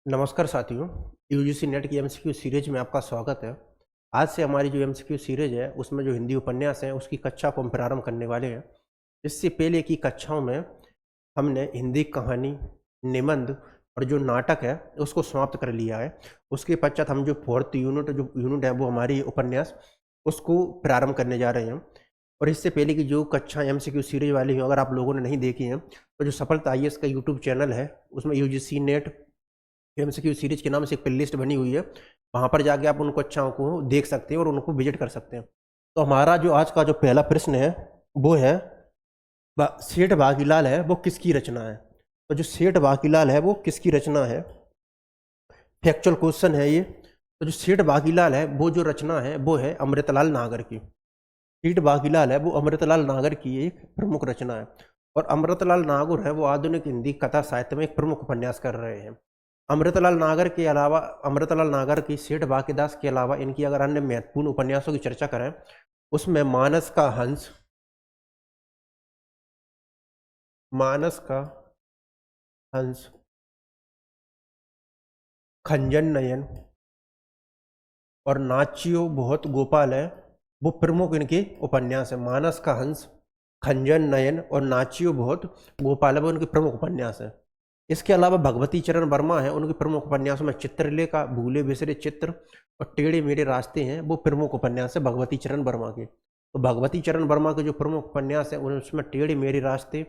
नमस्कार साथियों, UGC net की एमसीक्यू सीरीज में आपका स्वागत है। आज से हमारी जो एमसीक्यू सीरीज है उसमें जो हिंदी उपन्यास हैं उसकी कक्षा को हम प्रारंभ करने वाले हैं। इससे पहले की कक्षाओं में हमने हिंदी कहानी, निबंध और जो नाटक है उसको समाप्त कर लिया है। उसके पश्चात हम जो फोर्थ यूनिट है वो हमारी उपन्यास उसको प्रारंभ करने जा रहे हैं। और इससे पहले की जो कक्षा एमसीक्यू सीरीज वाली हैं अगर आप लोगों ने नहीं देखी हैं तो जो सफलता आईएएस का यूट्यूब चैनल है उसमें यूजीसी नेट एमसीक्यू सीरीज के नाम से एक प्लेलिस्ट बनी हुई है। वहाँ पर जाके आप उन कक्षाओं को देख सकते हैं और उनको विजिट कर सकते हैं। तो हमारा जो आज का जो पहला प्रश्न है वो है सेठ बागीलाल है वो किसकी रचना है। तो जो सेठ बागीलाल है वो किसकी रचना है, फैक्चुअल क्वेश्चन है ये। तो जो सेठ बागीलाल है वो जो रचना है वो है अमृतलाल नागर की। सेठ बागीलाल है वो अमृतलाल नागर की एक प्रमुख रचना है। और अमृतलाल नागर है वो आधुनिक हिंदी कथा साहित्य में एक प्रमुख उपन्यास कर रहे हैं। अमृतलाल नागर की सेठ बाकीदास के अलावा इनकी अगर अन्य महत्वपूर्ण उपन्यासों की चर्चा करें उसमें मानस का हंस, खंजन नयन और नाचियो बहुत गोपाल है वो प्रमुख इनके उपन्यास है। मानस का हंस, खंजन नयन और नाचियो बहुत गोपाल है वो उनके प्रमुख उपन्यास है। इसके अलावा भगवती चरण वर्मा है उनके प्रमुख उपन्यासों में चित्रलेखा, भूले बिसरे चित्र और टेढ़े मेढ़े रास्ते हैं वो प्रमुख उपन्यास है भगवती चरण वर्मा के। तो भगवती चरण वर्मा के जो प्रमुख उपन्यास है उसमें टेढ़े मेढ़े रास्ते,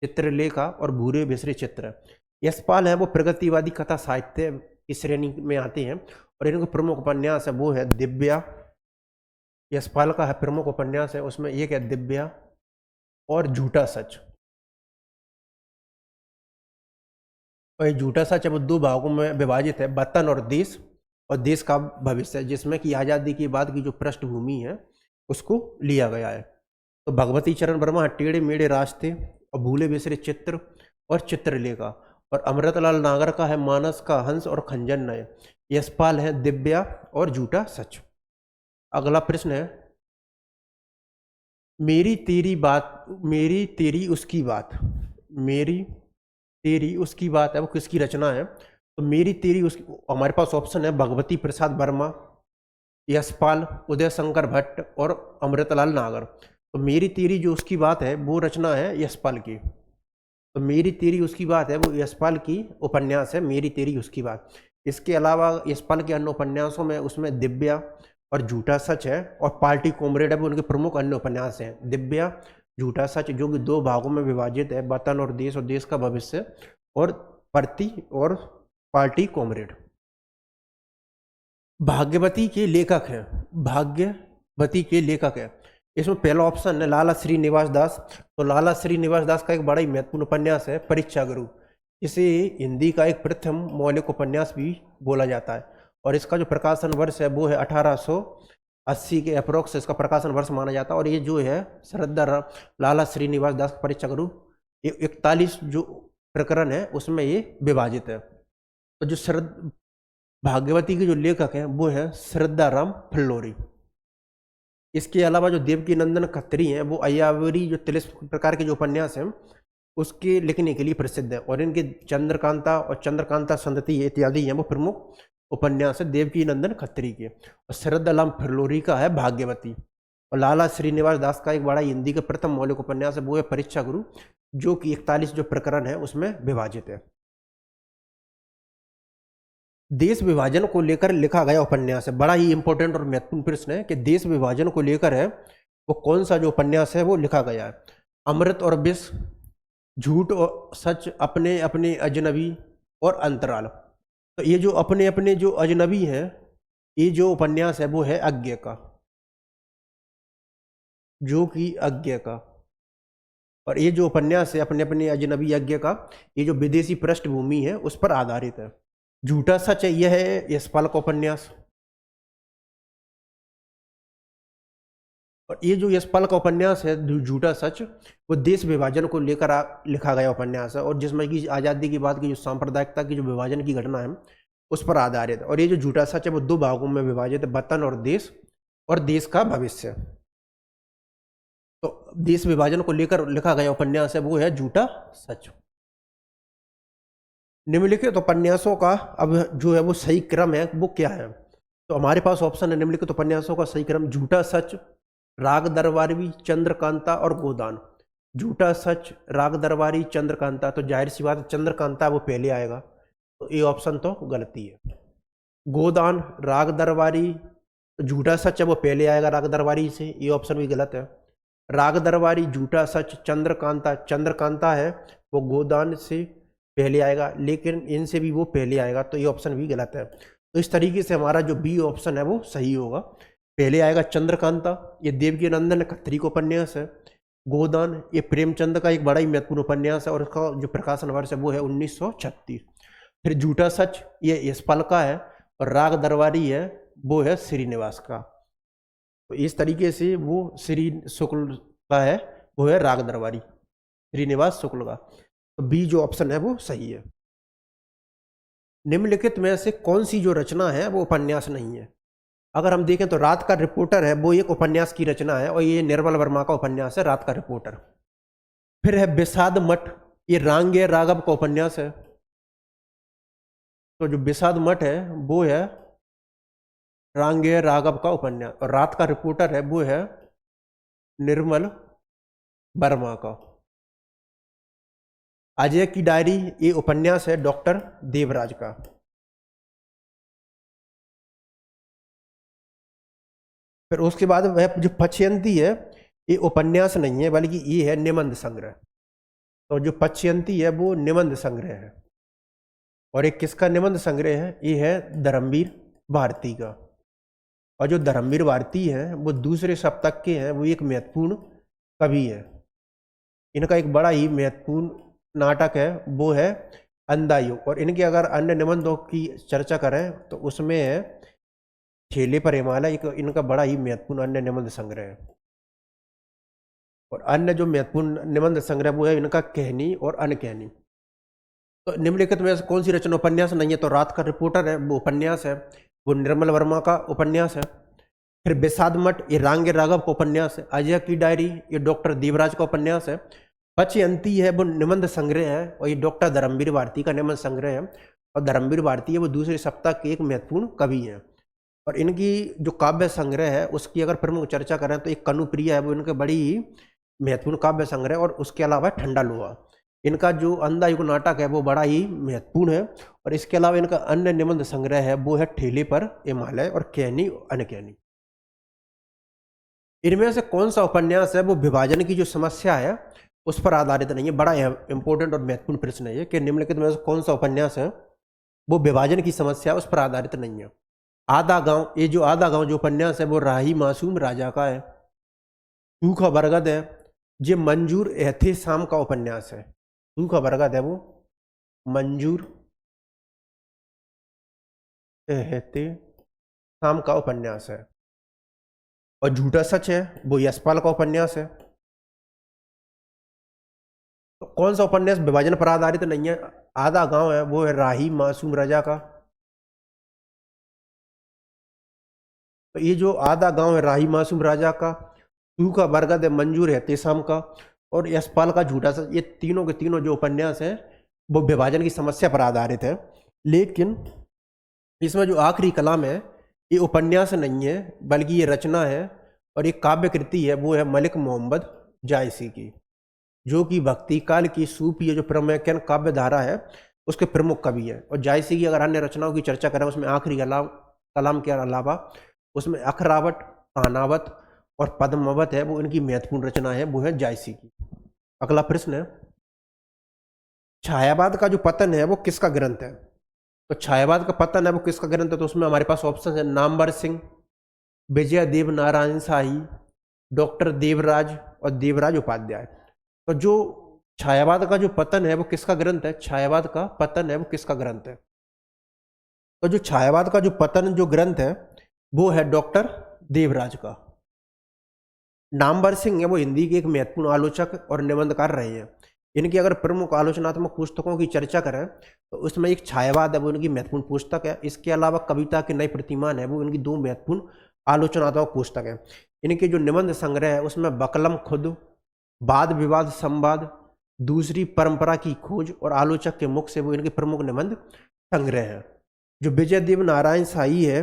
चित्रलेखा और भूले बिसरे चित्र। यशपाल है वो प्रगतिवादी कथा साहित्य की श्रेणी में आते हैं और इनके प्रमुख उपन्यास है वो है दिव्या। यशपाल का है प्रमुख उपन्यास है उसमें एक है दिव्या और झूठा सच। और ये झूठा सच है वो दो भागों में विभाजित है, वतन और देश का भविष्य, जिसमें कि आज़ादी के बाद की जो पृष्ठभूमि है उसको लिया गया है। तो भगवती चरण वर्मा टेढ़े मेढ़े रास्ते और भूले बिसरे चित्र और चित्रलेखा। और अमृतलाल नागर का है मानस का हंस और खंजन नय। यशपाल है दिव्या और झूठा सच। अगला प्रश्न है मेरी तेरी उसकी बात। मेरी तेरी उसकी बात है वो किसकी रचना है। तो मेरी तेरी उसकी, हमारे पास ऑप्शन है भगवती प्रसाद वर्मा, यशपाल, उदय शंकर भट्ट और अमृतलाल नागर। तो मेरी तेरी जो उसकी बात है वो रचना है यशपाल की। तो मेरी तेरी उसकी बात है वो यशपाल की उपन्यास है मेरी तेरी उसकी बात। इसके अलावा यशपाल के अन्य उपन्यासों में उसमें दिव्या और झूठा सच है और पार्टी कॉमरेड है वो उनके प्रमुख अन्य उपन्यास हैं। दिव्या, झूठा सच जो कि दो भागों में विभाजित है, वतन और देश का भविष्य और प्रति और पार्टी कॉमरेड। भाग्यवती के लेखक है इसमें पहला ऑप्शन है लाला श्रीनिवास दास। तो लाला श्रीनिवास दास का एक बड़ा ही महत्वपूर्ण उपन्यास है परीक्षा गुरु। इसे हिंदी का एक प्रथम मौलिक उपन्यास भी बोला जाता है और इसका जो प्रकाशन वर्ष है वो है 1880 के अप्रोक्स इसका प्रकाशन वर्ष माना जाता है। और ये जो है लाला श्रीनिवास दास का परीक्षा गुरु, ये 41 जो प्रकरण है उसमें ये विभाजित है। तो जो भाग्यवती के जो लेखक हैं वो है श्रद्धाराम फिल्लोरी। इसके अलावा जो देवकी नंदन खत्री हैं वो अय्यावरी जो 43 प्रकार के जो उपन्यास हैं उसके लिखने के लिए प्रसिद्ध है और इनके चंद्रकांता और चंद्रकांता संतति इत्यादि हैं वो प्रमुख उपन्यास है देवकी नंदन खत्री के। और श्रद्धाराम फिल्लोरी का है भाग्यवती। और लाला श्रीनिवास दास का एक बड़ा हिंदी का प्रथम मौलिक उपन्यास है वो है परीक्षा गुरु जो कि 41 जो प्रकरण है उसमें विभाजित है। देश विभाजन को लेकर लिखा गया उपन्यास है, बड़ा ही इंपॉर्टेंट और महत्वपूर्ण प्रश्न है कि देश विभाजन को लेकर है वो कौन सा जो उपन्यास है वो लिखा गया है। अमृत और विष, झूठ और सच, अपने अपने अजनबी और अंतराल। तो ये जो अपने अपने जो अजनबी हैं ये जो उपन्यास है वो है अज्ञे का, जो कि अज्ञे का। और ये जो उपन्यास है अपने अपने अजनबी अज्ञे का, ये जो विदेशी पृष्ठभूमि है उस पर आधारित है। झूठा सच है यह है यशपाल का उपन्यास। और ये जो यशपाल का उपन्यास है झूठा सच वो देश विभाजन को लेकर लिखा गया उपन्यास है और जिसमें कि आज़ादी के बाद की जो सांप्रदायिकता की जो विभाजन की घटना है उस पर आधारित है। और ये जो झूठा सच है वो दो भागों में विभाजित है, वतन और देश का भविष्य। तो देश विभाजन को लेकर लिखा गया उपन्यास है वो है झूठा सच। निम्नलिखित उपन्यासों का अब जो है वो सही क्रम है वो क्या है? तो हमारे पास ऑप्शन है निम्नलिखित उपन्यासों का सही क्रम झूठा सच, राग दरबारी, चंद्रकांता और गोदान। झूठा सच, राग दरबारी, चंद्रकांता, तो जाहिर सी बात है चंद्रकांता वो पहले आएगा, तो ये ऑप्शन तो गलती है। गोदान, राग दरबारी, झूठा सच है वो पहले आएगा राग दरबारी से, ये ऑप्शन भी गलत है। राग दरबारी, झूठा सच, चंद्रकांता, चंद्रकांता है वो गोदान से पहले आएगा, लेकिन इनसे भी वो पहले आएगा, तो ये ऑप्शन भी गलत है। तो इस तरीके से हमारा जो बी ऑप्शन है वो सही होगा। पहले आएगा चंद्रकांता, ये देवकी नंदन खत्री का उपन्यास है। गोदान ये प्रेमचंद का एक बड़ा ही महत्वपूर्ण उपन्यास है और उसका जो प्रकाशन वर्ष है वो है 1936। फिर झूठा सच ये यशपाल का है और राग दरबारी है वो है श्रीनिवास का। तो इस तरीके से वो श्री शुक्ल का है, वो है राग दरबारी, श्रीनिवास शुक्ल का। तो बी जो ऑप्शन है वो सही है। निम्नलिखित में से कौन सी जो रचना है वो उपन्यास नहीं है? अगर हम देखें तो रात का रिपोर्टर है वो एक उपन्यास की रचना है और ये निर्मल वर्मा का उपन्यास है रात का रिपोर्टर। फिर है विषाद मठ, ये रांगे राघव का उपन्यास है। तो जो विषाद मठ है वो है रांगे राघव का उपन्यास और रात का रिपोर्टर है वो है निर्मल वर्मा का। अजय की डायरी ये उपन्यास है डॉक्टर देवराज का। फिर उसके बाद वह जो पचयंती है ये उपन्यास नहीं है बल्कि ये है निबंध संग्रह। तो जो पचयंती है वो निबंध संग्रह है और एक किसका निबंध संग्रह है? ये है धर्मवीर भारती का। और जो धर्मवीर भारती है वो दूसरे सप्तक के हैं, वो एक महत्वपूर्ण कवि है। इनका एक बड़ा ही महत्वपूर्ण नाटक है वो है अंधा युग। और इनके अगर अन्य निबंधों की चर्चा करें तो उसमें है ठेले पर हिमालय, एक इनका बड़ा ही महत्वपूर्ण अन्य निबंध संग्रह है। और अन्य जो महत्वपूर्ण निबंध संग्रह वो है इनका कहनी और अनकहनी। तो निम्नलिखित में से कौन सी रचना उपन्यास नहीं है? तो रात का रिपोर्टर है वो उपन्यास है, वो निर्मल वर्मा का उपन्यास है। फिर विषाद मठ ये रांगे राघव का उपन्यास है। अजय की डायरी ये डॉक्टर देवराज का उपन्यास है। पचयंती है वो निबंध संग्रह है और ये डॉक्टर धर्मवीर भारती का निबंध संग्रह है। और धर्मवीर भारती है वो दूसरे सप्ताह के एक महत्वपूर्ण कवि है। और इनकी जो काव्य संग्रह है उसकी अगर प्रमुख चर्चा करें तो एक कनुप्रिया है वो इनके बड़ी ही महत्वपूर्ण काव्य संग्रह। और उसके अलावा ठंडा लोहा, इनका जो अंधा युग नाटक है वो बड़ा ही महत्वपूर्ण है। और इसके अलावा इनका अन्य निबंध संग्रह है वो है ठेले पर हिमालय और कहनी अनकहनी। इनमें से कौन सा उपन्यास है वो विभाजन की जो समस्या है उस पर आधारित नहीं है? बड़ा इंपॉर्टेंट और महत्वपूर्ण प्रश्न है ये कि निम्नलिखित में से कौन सा उपन्यास है वो विभाजन की समस्या उस पर आधारित नहीं है? आधा गांव, ये जो आधा गांव जो उपन्यास है वो राही मासूम राजा का है। सूखा बरगद है ये मंजूर एहतेशाम का उपन्यास है। सूखा बरगद है वो मंजूर एहतेशाम का उपन्यास है। और झूठा सच है वो यशपाल का उपन्यास है। तो कौन सा उपन्यास विभाजन पर आधारित नहीं है? आधा गांव है वो है राही मासूम राजा का। तो ये जो आधा गांव है राही मासूम राजा का, सूखा बरगद है मंजूर एहतेशाम का और यशपाल का झूठा सच, ये तीनों के तीनों जो उपन्यास हैं वो विभाजन की समस्या पर आधारित है। लेकिन इसमें जो आखिरी कलाम है ये उपन्यास नहीं है बल्कि ये रचना है और एक काव्य कृति है वो है मलिक मोहम्मद जायसी की, जो कि भक्ति काल की सूफी जो प्रमेयन काव्य धारा है उसके प्रमुख कवि है। और जायसी की अगर अन्य रचनाओं की चर्चा करें उसमें आखिरी कलाम के अलावा उसमें अखरावट, तानावत और पद्मावत है वो इनकी महत्वपूर्ण रचना है वो है जायसी की। अगला प्रश्न है छायावाद का जो पतन है वो किसका ग्रंथ है? तो छायावाद का पतन है वो किसका ग्रंथ है? तो उसमें हमारे पास ऑप्शन है नामवर सिंह, विजय देव नारायण शाही, डॉक्टर देवराज और देवराज उपाध्याय। तो जो छायावाद का जो पतन है वो किसका ग्रंथ है? छायावाद का पतन है वो किसका ग्रंथ है? तो जो छायावाद का जो पतन जो ग्रंथ है वो है डॉक्टर देवराज का। नामवर सिंह है वो हिंदी के एक महत्वपूर्ण आलोचक और निबंधकार रहे हैं। इनकी अगर प्रमुख आलोचनात्मक पुस्तकों की चर्चा करें तो उसमें एक छायावाद है वो इनकी महत्वपूर्ण पुस्तक है। इसके अलावा कविता के नए प्रतिमान है वो इनकी दो महत्वपूर्ण आलोचनात्मक पुस्तक है। इनके जो निबंध संग्रह है उसमें बकलम खुद, वाद विवाद संवाद, दूसरी परंपरा की खोज और आलोचक के मुख से वो इनके प्रमुख निबंध संग्रह है। जो विजय देव नारायण शाही है,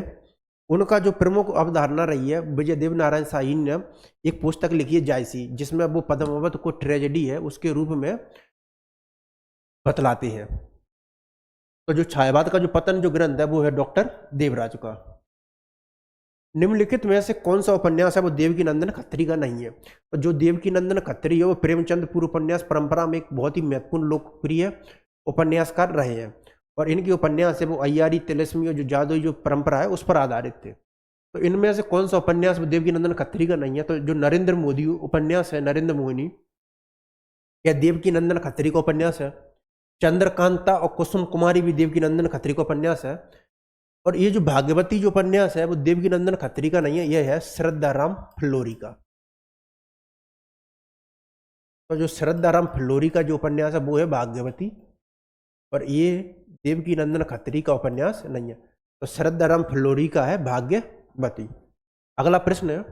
उनका जो प्रमुख अवधारणा रही है, विजय देव नारायण शाही ने एक पुस्तक लिखी है जायसी, जिसमें वो पद्मावत को ट्रेजेडी है उसके रूप में बतलाते हैं। तो जो छायावाद का जो पतन जो ग्रंथ है वो है डॉक्टर देवराज का। निम्नलिखित में से कौन सा उपन्यास है वो देवकी नंदन खत्री का नहीं है? तो जो देवकी नंदन खत्री है वो प्रेमचंद पूर्व उपन्यास परंपरा में एक बहुत ही महत्वपूर्ण लोकप्रिय उपन्यासकार रहे हैं, और इनके उपन्यास है वो अय्यारी तिलस्मी और जो जादुई जो परंपरा है उस पर आधारित थे। तो इनमें से कौन सा उपन्यास वो देवकी नंदन खत्री का नहीं है? तो जो नरेंद्र मोदी उपन्यास है, नरेंद्र मोहिनी, यह देवकी नंदन खत्री का उपन्यास है। चंद्रकांता और कुसुम कुमारी भी देवकी नंदन खत्री का उपन्यास है। और ये जो भाग्यवती जो उपन्यास है वो देवकी नंदन खत्री का नहीं है, यह है श्रद्धाराम फ्लोरी का। तो जो श्रद्धाराम फ्लोरी का जो उपन्यास है वो है भाग्यवती, और ये देवकी नंदन खत्री का उपन्यास नहीं है। तो श्रद्धाराम फ्लोरी का है भाग्यवती। अगला प्रश्न है,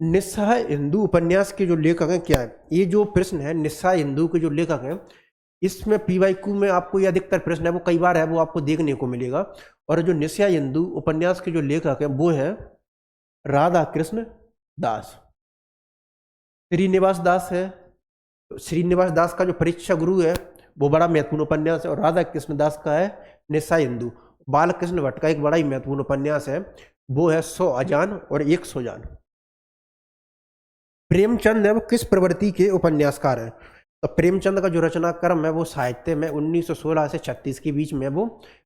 निस्सहाय हिंदू उपन्यास के जो लेखक हैं क्या है? ये जो प्रश्न है निस्सहाय हिंदू के जो लेखक हैं, इसमें PYQ में आपको ये अधिकतर प्रश्न है वो कई बार है वो आपको देखने को मिलेगा। और जो निस्सहाय हिंदू उपन्यास के जो लेखक हैं वो है राधा कृष्ण दास। श्रीनिवास दास है, श्रीनिवास दास का जो परीक्षा गुरु है वो बड़ा महत्वपूर्ण उपन्यास है, और राधा कृष्ण दास का है निस्सहाय हिंदू। बालकृष्ण भट्ट का एक बड़ा ही महत्वपूर्ण उपन्यास है वो है 100 अजान और 1 सोजान। प्रेमचंद है वो किस प्रवृत्ति के उपन्यासकार हैं? तो प्रेमचंद का जो रचना क्रम है वो साहित्य में 1916 से 36 के बीच में वो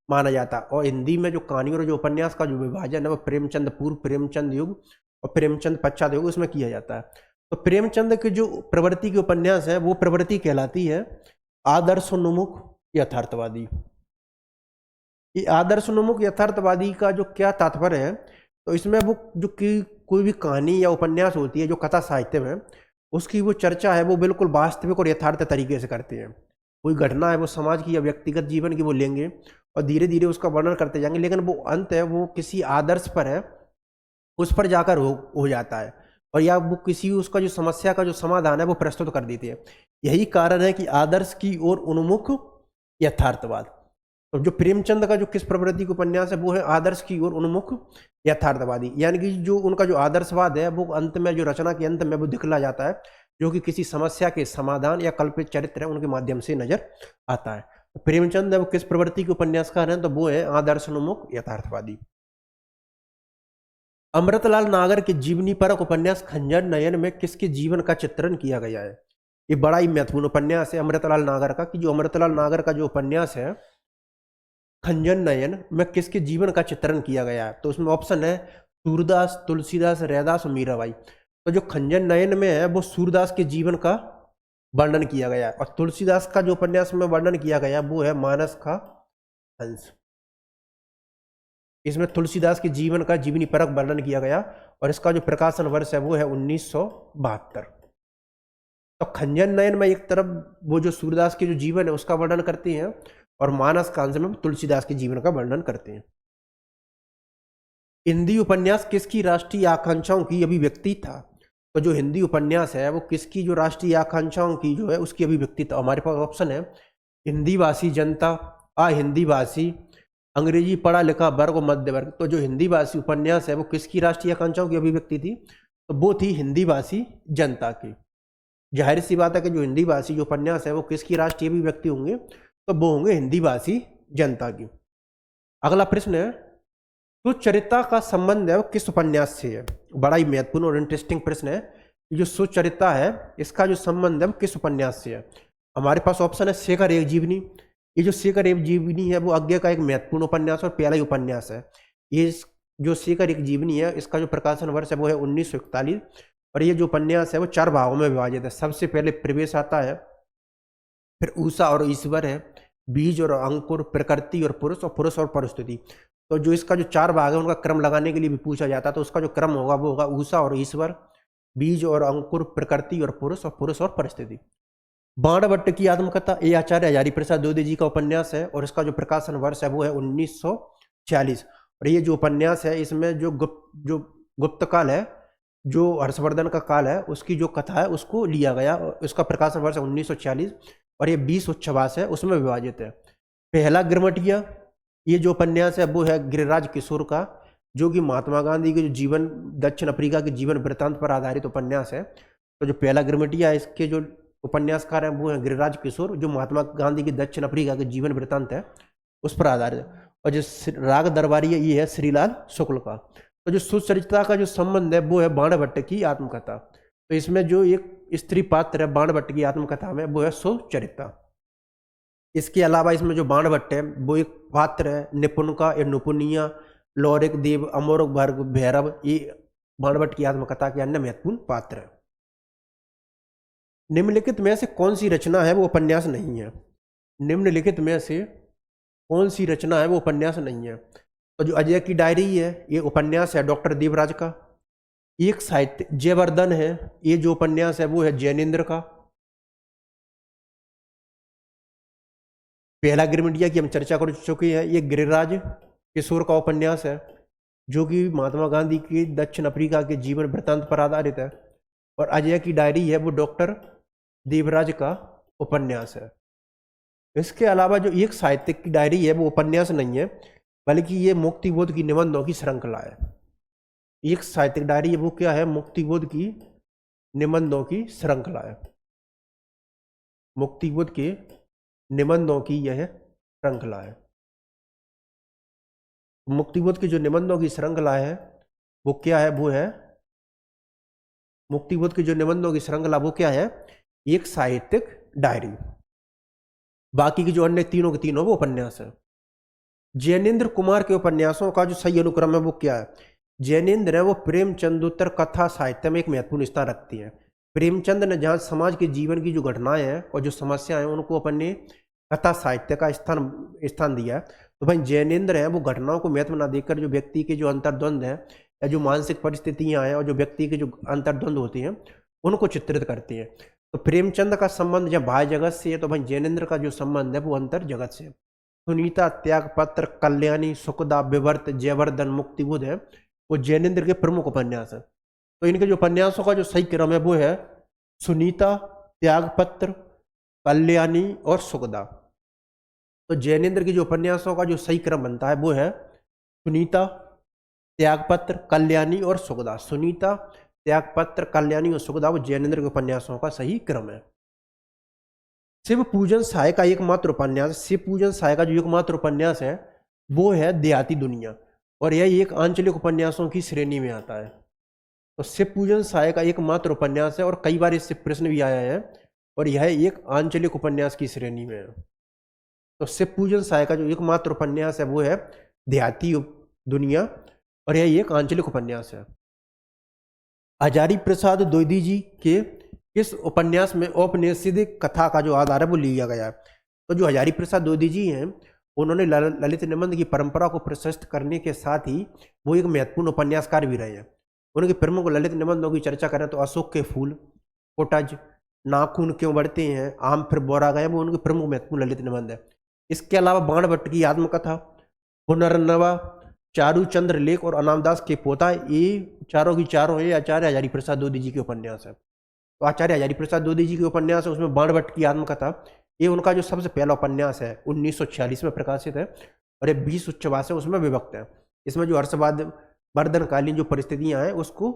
माना जाता है, और हिंदी में जो कहानी और जो उपन्यास का जो विभाजन है वो प्रेमचंद पूर्व, प्रेमचंद युग और प्रेमचंद पश्चात युग उसमें किया जाता है। तो प्रेमचंद के जो प्रवृत्ति के उपन्यास है वो प्रवृत्ति कहलाती है आदर्शोन्मुख यथार्थवादी। ये आदर्शोन्मुख यथार्थवादी का जो क्या तात्पर्य है, तो इसमें वो जो कि कोई भी कहानी या उपन्यास होती है जो कथा साहित्य में, उसकी वो चर्चा है वो बिल्कुल वास्तविक और यथार्थ तरीके से करते हैं। कोई घटना है वो समाज की या व्यक्तिगत जीवन की वो लेंगे और धीरे धीरे उसका वर्णन करते जाएंगे, लेकिन वो अंत है वो किसी आदर्श पर है, उस पर जाकर हो जाता है, और या वो किसी उसका जो समस्या का जो समाधान है वो प्रस्तुत कर देती है। यही कारण है कि आदर्श की ओर उन्मुख यथार्थवाद। तो जो प्रेमचंद का जो किस प्रवृत्ति का उपन्यास है वो है आदर्श की ओर उन्मुख यथार्थवादी, यानी कि जो उनका जो आदर्शवाद है वो अंत में जो रचना के अंत में वो दिखला जाता है, जो कि किसी समस्या के समाधान या कल्पित चरित्र है उनके माध्यम से नजर आता है। तो प्रेमचंद है वो किस प्रवृत्ति के उपन्यासकार हैं? तो वो है आदर्शोन्मुख यथार्थवादी। अमृतलाल नागर के जीवनी परक उपन्यास खंजर नयन में किसके जीवन का चित्रण किया गया है? ये बड़ा ही महत्वपूर्ण उपन्यास है अमृतलाल नागर का, कि जो अमृतलाल नागर का जो उपन्यास है खंजर नयन में किसके जीवन का चित्रण किया गया है? तो उसमें ऑप्शन है सूरदास, तुलसीदास, रैदास और मीराबाई। तो जो खंजर नयन में है वो सूरदास के जीवन का वर्णन किया गया है, और तुलसीदास का जो उपन्यास में वर्णन किया गया वो है मानस का हंस। इसमें तुलसीदास के जीवन का जीवनी परक वर्णन किया गया, और इसका जो प्रकाशन वर्ष है वो है 1972। तो खंजर नयन में एक तरफ वो जो सूरदास के जो जीवन है उसका वर्णन करते हैं, और मानस का अंश में तुलसीदास के जीवन का वर्णन करते हैं। हिंदी उपन्यास किसकी राष्ट्रीय आकांक्षाओं की अभिव्यक्ति था? तो जो हिंदी उपन्यास है वो किसकी जो राष्ट्रीय आकांक्षाओं की जो है उसकी अभिव्यक्ति था? हमारे पास ऑप्शन है हिंदी भाषी जनता, हिंदी भाषी, अंग्रेजी पढ़ा लिखा वर्ग और मध्य वर्ग। तो जो हिंदी भाषी उपन्यास है वो किसकी राष्ट्रीय आकांक्षाओं की अभिव्यक्ति थी? तो वो थी हिंदी भाषी जनता की। जाहिर सी बात है कि जो हिंदी भाषी जो उपन्यास है वो किसकी राष्ट्रीय अभिव्यक्ति होंगे? तो वो होंगे हिंदी भाषी जनता की। अगला प्रश्न है सुचरिता का संबंध है वो किस उपन्यास से है? बड़ा ही महत्वपूर्ण और इंटरेस्टिंग प्रश्न है। जो सुचरिता है इसका जो संबंध है वो किस उपन्यास से है? हमारे पास ऑप्शन है शेखर एक जीवनी। ये जो शेखर एक जीवनी है वो आज्ञा का एक महत्वपूर्ण उपन्यास और पहला ही उपन्यास है। ये जो शेखर एक जीवनी है इसका जो प्रकाशन वर्ष है वो है 1941, और ये जो उपन्यास है वो 4 भागों में विभाजित है। सबसे पहले प्रवेश आता है, फिर ऊषा और ईश्वर है, बीज और अंकुर, प्रकृति और पुरुष और परिस्थिति। तो जो इसका जो 4 भाग है उनका क्रम लगाने के लिए भी पूछा जाता है, तो उसका जो क्रम होगा वो होगा ऊषा और ईश्वर, बीज और अंकुर, प्रकृति और पुरुष और परिस्थिति। बाणभट्ट की आत्मकथा ये आचार्य हजारी प्रसाद द्विवेदी जी का उपन्यास है, और इसका जो प्रकाशन वर्ष है वो है 1946। और ये जो उपन्यास है इसमें जो गुप्त काल है जो हर्षवर्धन का काल है उसकी जो कथा है उसको लिया गया। उसका प्रकाशन वर्ष 1940 और ये 20 उच्छ्वास है उसमें विभाजित है। पहला गिरमटिया, ये जो उपन्यास है वो है गिरिराज किशोर का, जो कि महात्मा गांधी के जो जीवन, दक्षिण अफ्रीका के जीवन वृत्तांत पर आधारित उपन्यास है। तो जो पहला गिरमटिया है इसके जो उपन्यासकार हैं वो है गिरिराज किशोर, जो महात्मा गांधी के दक्षिण अफ्रीका के जीवन वृत्तांत है उस पर आधारित है। और जो राग दरबारी है ये है श्रीलाल शुक्ल का। तो जो सुचरिता का जो संबंध है वो है बाणभट्ट की आत्मकथा। तो इसमें जो एक स्त्री पात्र है बाणभट्ट की आत्मकथा में वो है सुचरिता। इसके अलावा इसमें जो बाणभट्ट है वो एक पात्र है निपुण का, या नुपुनिया, लौरिक देव, अमोरक भर्ग, भैरव, ये बाणभट्ट की आत्मकथा के अन्य महत्वपूर्ण पात्र है। निम्नलिखित में से कौन सी रचना है वो उपन्यास नहीं है? निम्नलिखित में से कौन सी रचना है वो उपन्यास नहीं है? तो जो अजय की डायरी है ये उपन्यास है डॉक्टर देवराज का। एक साहित्य जयवर्धन है, ये जो उपन्यास है वो है जैनेन्द्र का। पहला गिरमिटिया की हम चर्चा कर चुके हैं, ये गिरिराज किशोर का उपन्यास है जो कि महात्मा गांधी के दक्षिण अफ्रीका के जीवन वृत्तांत पर आधारित है। और अजय की डायरी है वो डॉक्टर देवराज का उपन्यास है। इसके अलावा जो एक साहित्यिक की डायरी है वो उपन्यास नहीं है, बल्कि ये मुक्तिबोध की निबंधों की श्रृंखला है। एक साहित्यिक डायरी है वो क्या है? मुक्तिबोध की निबंधों की श्रृंखला है। मुक्तिबोध के निबंधों की यह श्रृंखला है। मुक्तिबोध की जो निबंधों की श्रृंखला है वो क्या है? वो है मुक्तिबोध की जो निबंधों की श्रृंखला वो क्या है? एक साहित्यिक डायरी। बाकी की जो अन्य तीनों के तीनों वो उपन्यास है। जैनेन्द्र कुमार के उपन्यासों का जो सही अनुक्रम है वो क्या है? जैनेन्द्र है वो प्रेमचंदोत्तर कथा साहित्य में एक महत्वपूर्ण स्थान रखती है। प्रेमचंद ने जहाँ समाज के जीवन की जो घटनाएं हैं और जो समस्याएं हैं उनको अपने कथा साहित्य का स्थान दिया है। तो भाई जैनेन्द्र है वो घटनाओं को महत्व न देकर जो व्यक्ति के जो अंतर्द्वंद है या जो मानसिक परिस्थितियां हैं और जो व्यक्ति के जो अंतर्द्वंद होती हैं उनको चित्रित करती हैं। तो प्रेमचंद का संबंध जब बाह्य जगत से है तो भाई जैनेन्द्र का जो संबंध है वो अंतर जगत से है। सुनीता, त्यागपत्र, कल्याणी, सुखदा, विवर्त, जयवर्धन, मुक्तिबोध है वो जैनेन्द्र के प्रमुख उपन्यास है। तो इनके जो उपन्यासों का जो सही क्रम है वो है सुनीता, त्यागपत्र, कल्याणी और सुखदा। तो जैनेन्द्र के जो उपन्यासों का जो सही क्रम बनता है वो है सुनीता, त्यागपत्र, कल्याणी और सुखदा। सुनीता, त्यागपत्र, कल्याणी और सुखदा वो जैनेन्द्र के उपन्यासों का सही क्रम है। शिव पूजन साय का एकमात्र उपन्यास, शिव पूजन साय का जो एकमात्र उपन्यास है वो है देहाती दुनिया, और यह एक आंचलिक उपन्यासों की श्रेणी में आता है। तो शिव पूजन साय का एकमात्र उपन्यास है और कई बार इससे प्रश्न भी आया है, और यह एक आंचलिक उपन्यास की श्रेणी में है। तो शिव पूजन साय का जो एकमात्र उपन्यास है वो है देहाती दुनिया, और यह एक आंचलिक उपन्यास है। हजारी प्रसाद द्विवेदी जी के इस उपन्यास में औपनिषदिक कथा का जो आधार है वो लिया गया है। तो जो हजारी प्रसाद द्विवेदी जी हैं उन्होंने ललित निबंध की परंपरा को प्रशस्त करने के साथ ही वो एक महत्वपूर्ण उपन्यासकार भी रहे हैं। उनके प्रमुख ललित निबंधों की चर्चा करें तो अशोक के फूल, कोटज, नाखून क्यों बढ़ते हैं, आम फिर बोरा गया, वो उनके प्रमुख महत्वपूर्ण ललित निबंध है। इसके अलावा बाणभट्ट की आत्मकथा, पुनर्नवा, चारूचंद्र लेख और अनामदास के पोता, ये चारों की चारों है आचार्य हजारी प्रसाद द्विवेदी जी के उपन्यास है। तो आचार्य हजारी प्रसाद द्विवेदी जी के उपन्यास है उसमें बाणभट्ट की आत्मकथा ये उनका जो सबसे पहला उपन्यास है 1946 में प्रकाशित है, और ये 20 उच्छ्वास है उसमें विभक्त है। इसमें जो हर्षवर्धनकालीन जो परिस्थितियां हैं उसको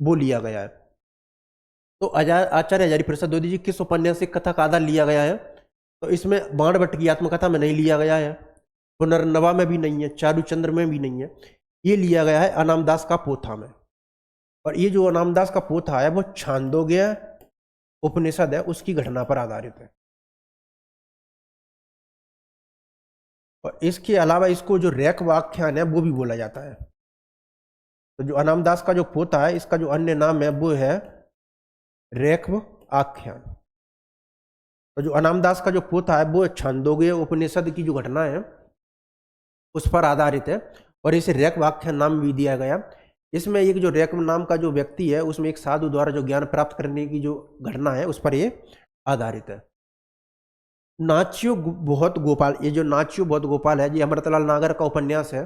वो लिया गया है। तो आचार्य हजारी प्रसाद द्विवेदी जी किस उपन्यास से कथा का आधार लिया गया है? तो इसमें बाणभट्ट की आत्मकथा में नहीं लिया गया है, पुनर्नवा में भी नहीं है, चारूचंद्र में भी नहीं है, ये लिया गया है अनामदास का पोथा में। और ये जो अनामदास का पोथा है वो छांदोग्य उपनिषद है उसकी घटना पर आधारित है। और इसके अलावा इसको जो रैक्व आख्यान है वो भी बोला जाता है। तो जो अनामदास का जो पोथा है इसका जो अन्य नाम है वो है रैक्व आख्यान। तो जो अनामदास का जो पोथा है वो छांदोग्य उपनिषद की जो घटना है उस पर आधारित है, और इसे रैक्व आख्यान नाम भी दिया गया। इसमें एक जो रैक्व नाम का जो व्यक्ति है उसमें एक साधु द्वारा जो ज्ञान प्राप्त करने की जो घटना है उस पर ये आधारित है। नाच्यो बहुत गोपाल, ये जो नाच्यो बहुत गोपाल है ये अमृतलाल नागर का उपन्यास है,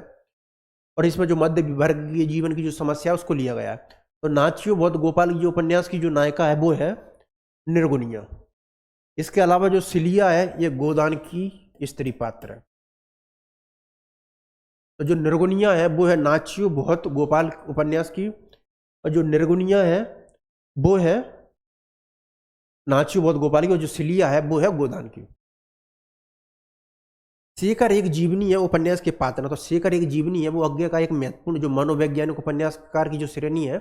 और इसमें जो मध्य वर्ग के जीवन की जो समस्या है उसको लिया गया है। तो नाचियो बहुत गोपाल की जो उपन्यास की जो नायिका है वो है निर्गुनिया। इसके अलावा जो सिलिया है ये गोदान की स्त्री पात्र है। तो जो निर्गुनिया है वो है नाचियो बहुत गोपाल उपन्यास की, और जो निर्गुनिया है वो है नाचियो बहुत गोपाल की, और जो सिलिया है वो है गोदान की। शेखर एक जीवनी है उपन्यास के पात्र। तो शेखर एक जीवनी है वो अज्ञे का एक महत्वपूर्ण जो मनोवैज्ञानिक उपन्यासकार की जो श्रेणी है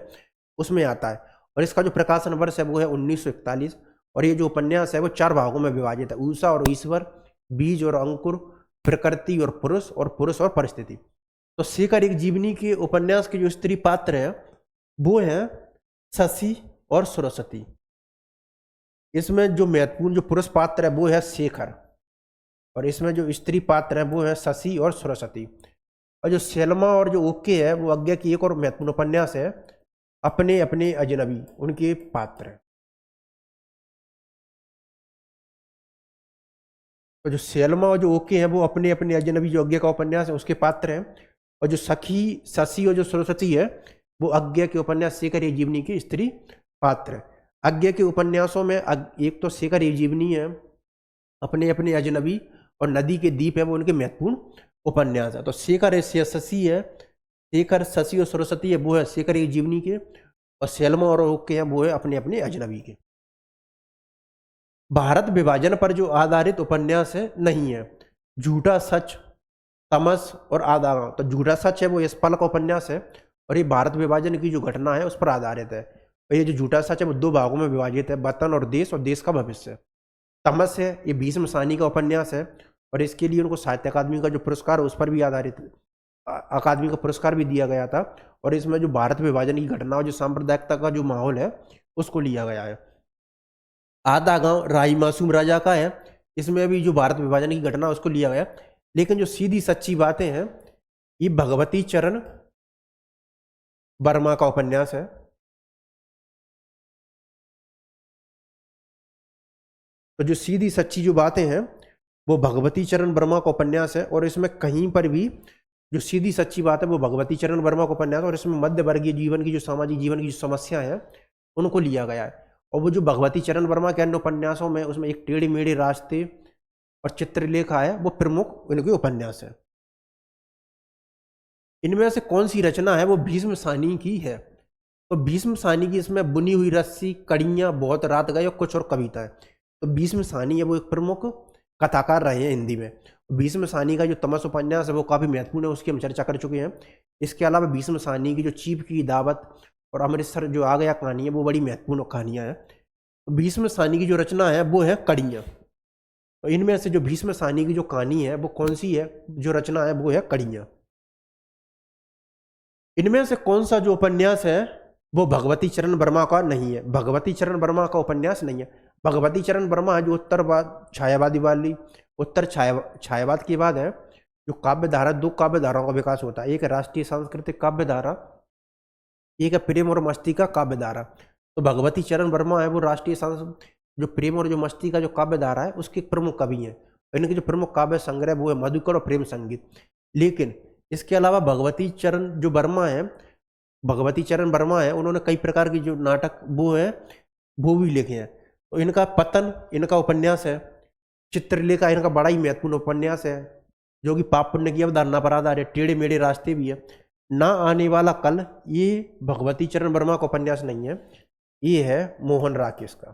उसमें आता है, और इसका जो प्रकाशन वर्ष है वो है 1941। और ये जो उपन्यास है वो 4 भागों में विभाजित है: उषा और ईश्वर, बीज और अंकुर, प्रकृति और पुरुष और परिस्थिति। तो शेखर एक जीवनी के उपन्यास के जो स्त्री पात्र है वो है शशि और सरस्वती। इसमें जो महत्वपूर्ण जो पुरुष पात्र है वो है शेखर, और इसमें जो स्त्री पात्र है वो है शशि और सरस्वती। और जो सेल्मा और जो ओके है वो अज्ञा की एक और महत्वपूर्ण उपन्यास है अपने अपने अजनबी, उनके पात्र हैं। तो जो सेल्मा और जो ओके हैं वो अपने अपने अजनबी जो अज्ञा का उपन्यास है उसके पात्र हैं, और जो शशि और जो सरस्वती है वो अज्ञा के उपन्यास शेखर एक जीवनी की स्त्री पात्र है। अज्ञा के उपन्यासों में एक तो शेखर एक जीवनी है, अपने अपने अजनबी और नदी के द्वीप है वो उनके महत्वपूर्ण उपन्यास है। तो शेखर शशि है, शेखर शशि और सरस्वती है वो है शेखर एक जीवनी के, और सेल्मा और ओके हैं वो है अपने अपने अजनबी के। भारत विभाजन पर जो आधारित उपन्यास है नहीं है: झूठा सच, तमस और आधा गांव। तो झूठा सच है वो यशपाल का उपन्यास है, और ये भारत विभाजन की जो घटना है उस पर आधारित है। और ये जो झूठा सच है वो 2 भागों में विभाजित है: वतन और देश का भविष्य। तमस है ये भीष्म साहनी का उपन्यास है, और इसके लिए उनको साहित्य अकादमी का जो पुरस्कार है उस पर भी आधारित अकादमी का पुरस्कार भी दिया गया था। और इसमें जो भारत विभाजन की घटना और जो सांप्रदायिकता का जो माहौल है उसको लिया गया है। आधा गांव राही मासूम राजा का है, इसमें भी जो भारत विभाजन की घटना उसको लिया गया। लेकिन जो सीधी सच्ची बातें हैं ये भगवती चरण वर्मा का उपन्यास है। तो जो सीधी सच्ची जो बातें हैं वो भगवती चरण वर्मा का उपन्यास है, और इसमें कहीं पर भी जो सीधी सच्ची बात है वो भगवती चरण वर्मा का उपन्यास है, और इसमें मध्य वर्गीय जीवन की जो सामाजिक जीवन की जो समस्या है उनको लिया गया है। और वो जो भगवती चरण वर्मा के अन्य उपन्यासों में उसमें एक टेढ़े मेढ़े रास्ते और चित्रलेखा है वो प्रमुख उनके उपन्यास है। इनमें से कौन सी रचना है वो भीष्म साहनी की है? तो भीष्म साहनी की इसमें बुनी हुई रस्सी, कड़ियाँ, बहुत रात गए और कुछ और कविता है। तो भीष्म साहनी है वो एक प्रमुख कथाकार रहे हैं हिंदी में। भीष्म साहनी का जो तमस उपन्यास है वो काफ़ी महत्वपूर्ण है, उसकी हम चर्चा कर चुके हैं। इसके अलावा भीष्म साहनी की जो चीप की दावत और अमृतसर जो आ गया कहानी है वो बड़ी महत्वपूर्ण कहानियाँ हैं। तो भीष्म साहनी की जो रचना है वो है कड़ियाँ। तो इनमें से जो भीष्म साहनी की जो कहानी है वो कौन सी है, जो रचना है वो है कड़ियाँ। इनमें से कौन सा जो उपन्यास है वो भगवती चरण वर्मा का नहीं है? भगवती चरण वर्मा का उपन्यास नहीं है। भगवती चरण वर्मा जो उत्तर छायावाद के बाद है जो काव्य धारा, 2 काव्य धाराओं का विकास होता है। एक है राष्ट्रीय सांस्कृतिक काव्य धारा, एक है प्रेम और मस्ती का काव्य धारा। तो भगवती चरण वर्मा है वो राष्ट्रीय जो प्रेम और जो मस्ती का जो काव्य धारा है उसके प्रमुख कवि हैं। इनके जो प्रमुख काव्य संग्रह वो है मधुकर और प्रेम संगीत। लेकिन इसके अलावा भगवती चरण वर्मा है उन्होंने कई प्रकार की जो नाटक वो भी लिखे हैं। तो इनका पतन इनका उपन्यास है। चित्रलेखा इनका बड़ा ही महत्वपूर्ण उपन्यास है जो कि पाप पुण्य की अवधारणा पर आधारित है। टेढ़े मेढ़े रास्ते भी है। ना आने वाला कल ये भगवती चरण वर्मा का उपन्यास नहीं है, ये है मोहन राकेश का।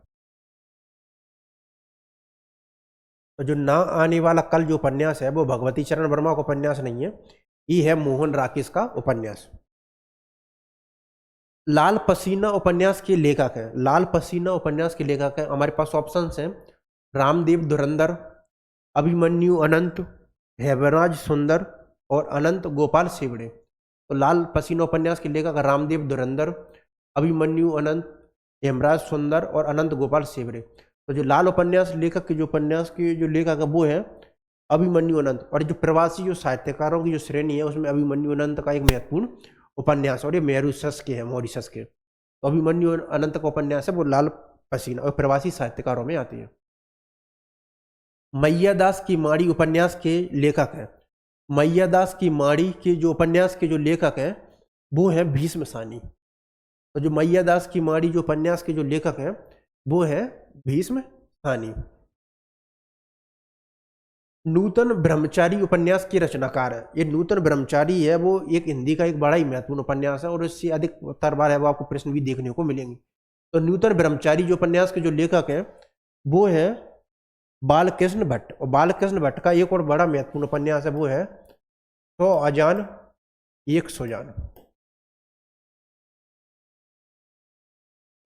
तो जो ना आने वाला कल जो उपन्यास है वो भगवती चरण वर्मा का उपन्यास नहीं है, ये है मोहन राकेश का उपन्यास। लाल पसीना उपन्यास के लेखक हैं। लाल पसीना उपन्यास के लेखक हैं, हमारे पास ऑप्शंस हैं: रामदेव धुरंधर, अभिमन्यु अनंत, हेमराज सुंदर और अनंत गोपाल सेवड़े। तो लाल पसीना उपन्यास के लेखक रामदेव धुरंधर, अभिमन्यु अनंत, हेमराज सुंदर और अनंत गोपाल सेवड़े। तो जो लाल उपन्यास लेखक के जो उपन्यास के जो लेखक है वो है अभिमन्यु अनंत। और जो प्रवासी जो साहित्यकारों की जो श्रेणी है उसमें अभिमन्यु अनंत का एक महत्वपूर्ण उपन्यास, और ये मॉरिशस के। तो अभिमन्यु अनंत का उपन्यास है वो लाल पसीना और प्रवासी साहित्यकारों में आती है। मैयादास की माड़ी उपन्यास के लेखक हैं। मैयादास की माड़ी के जो उपन्यास के जो लेखक हैं वो हैं भीष्म साहनी। तो जो मैयादास की माड़ी जो उपन्यास के जो लेखक हैं वो है भीष्म सानी। नूतन ब्रह्मचारी उपन्यास की रचनाकार है। ये नूतन ब्रह्मचारी है वो एक हिंदी का एक बड़ा ही महत्वपूर्ण उपन्यास है और इससे अधिक बार है वो आपको प्रश्न भी देखने को मिलेंगे। तो नूतन ब्रह्मचारी जो उपन्यास के जो लेखक हैं वो है बालकृष्ण भट्ट। और बालकृष्ण भट्ट का एक और बड़ा महत्वपूर्ण उपन्यास है वो है 100 अजान एक सुजान।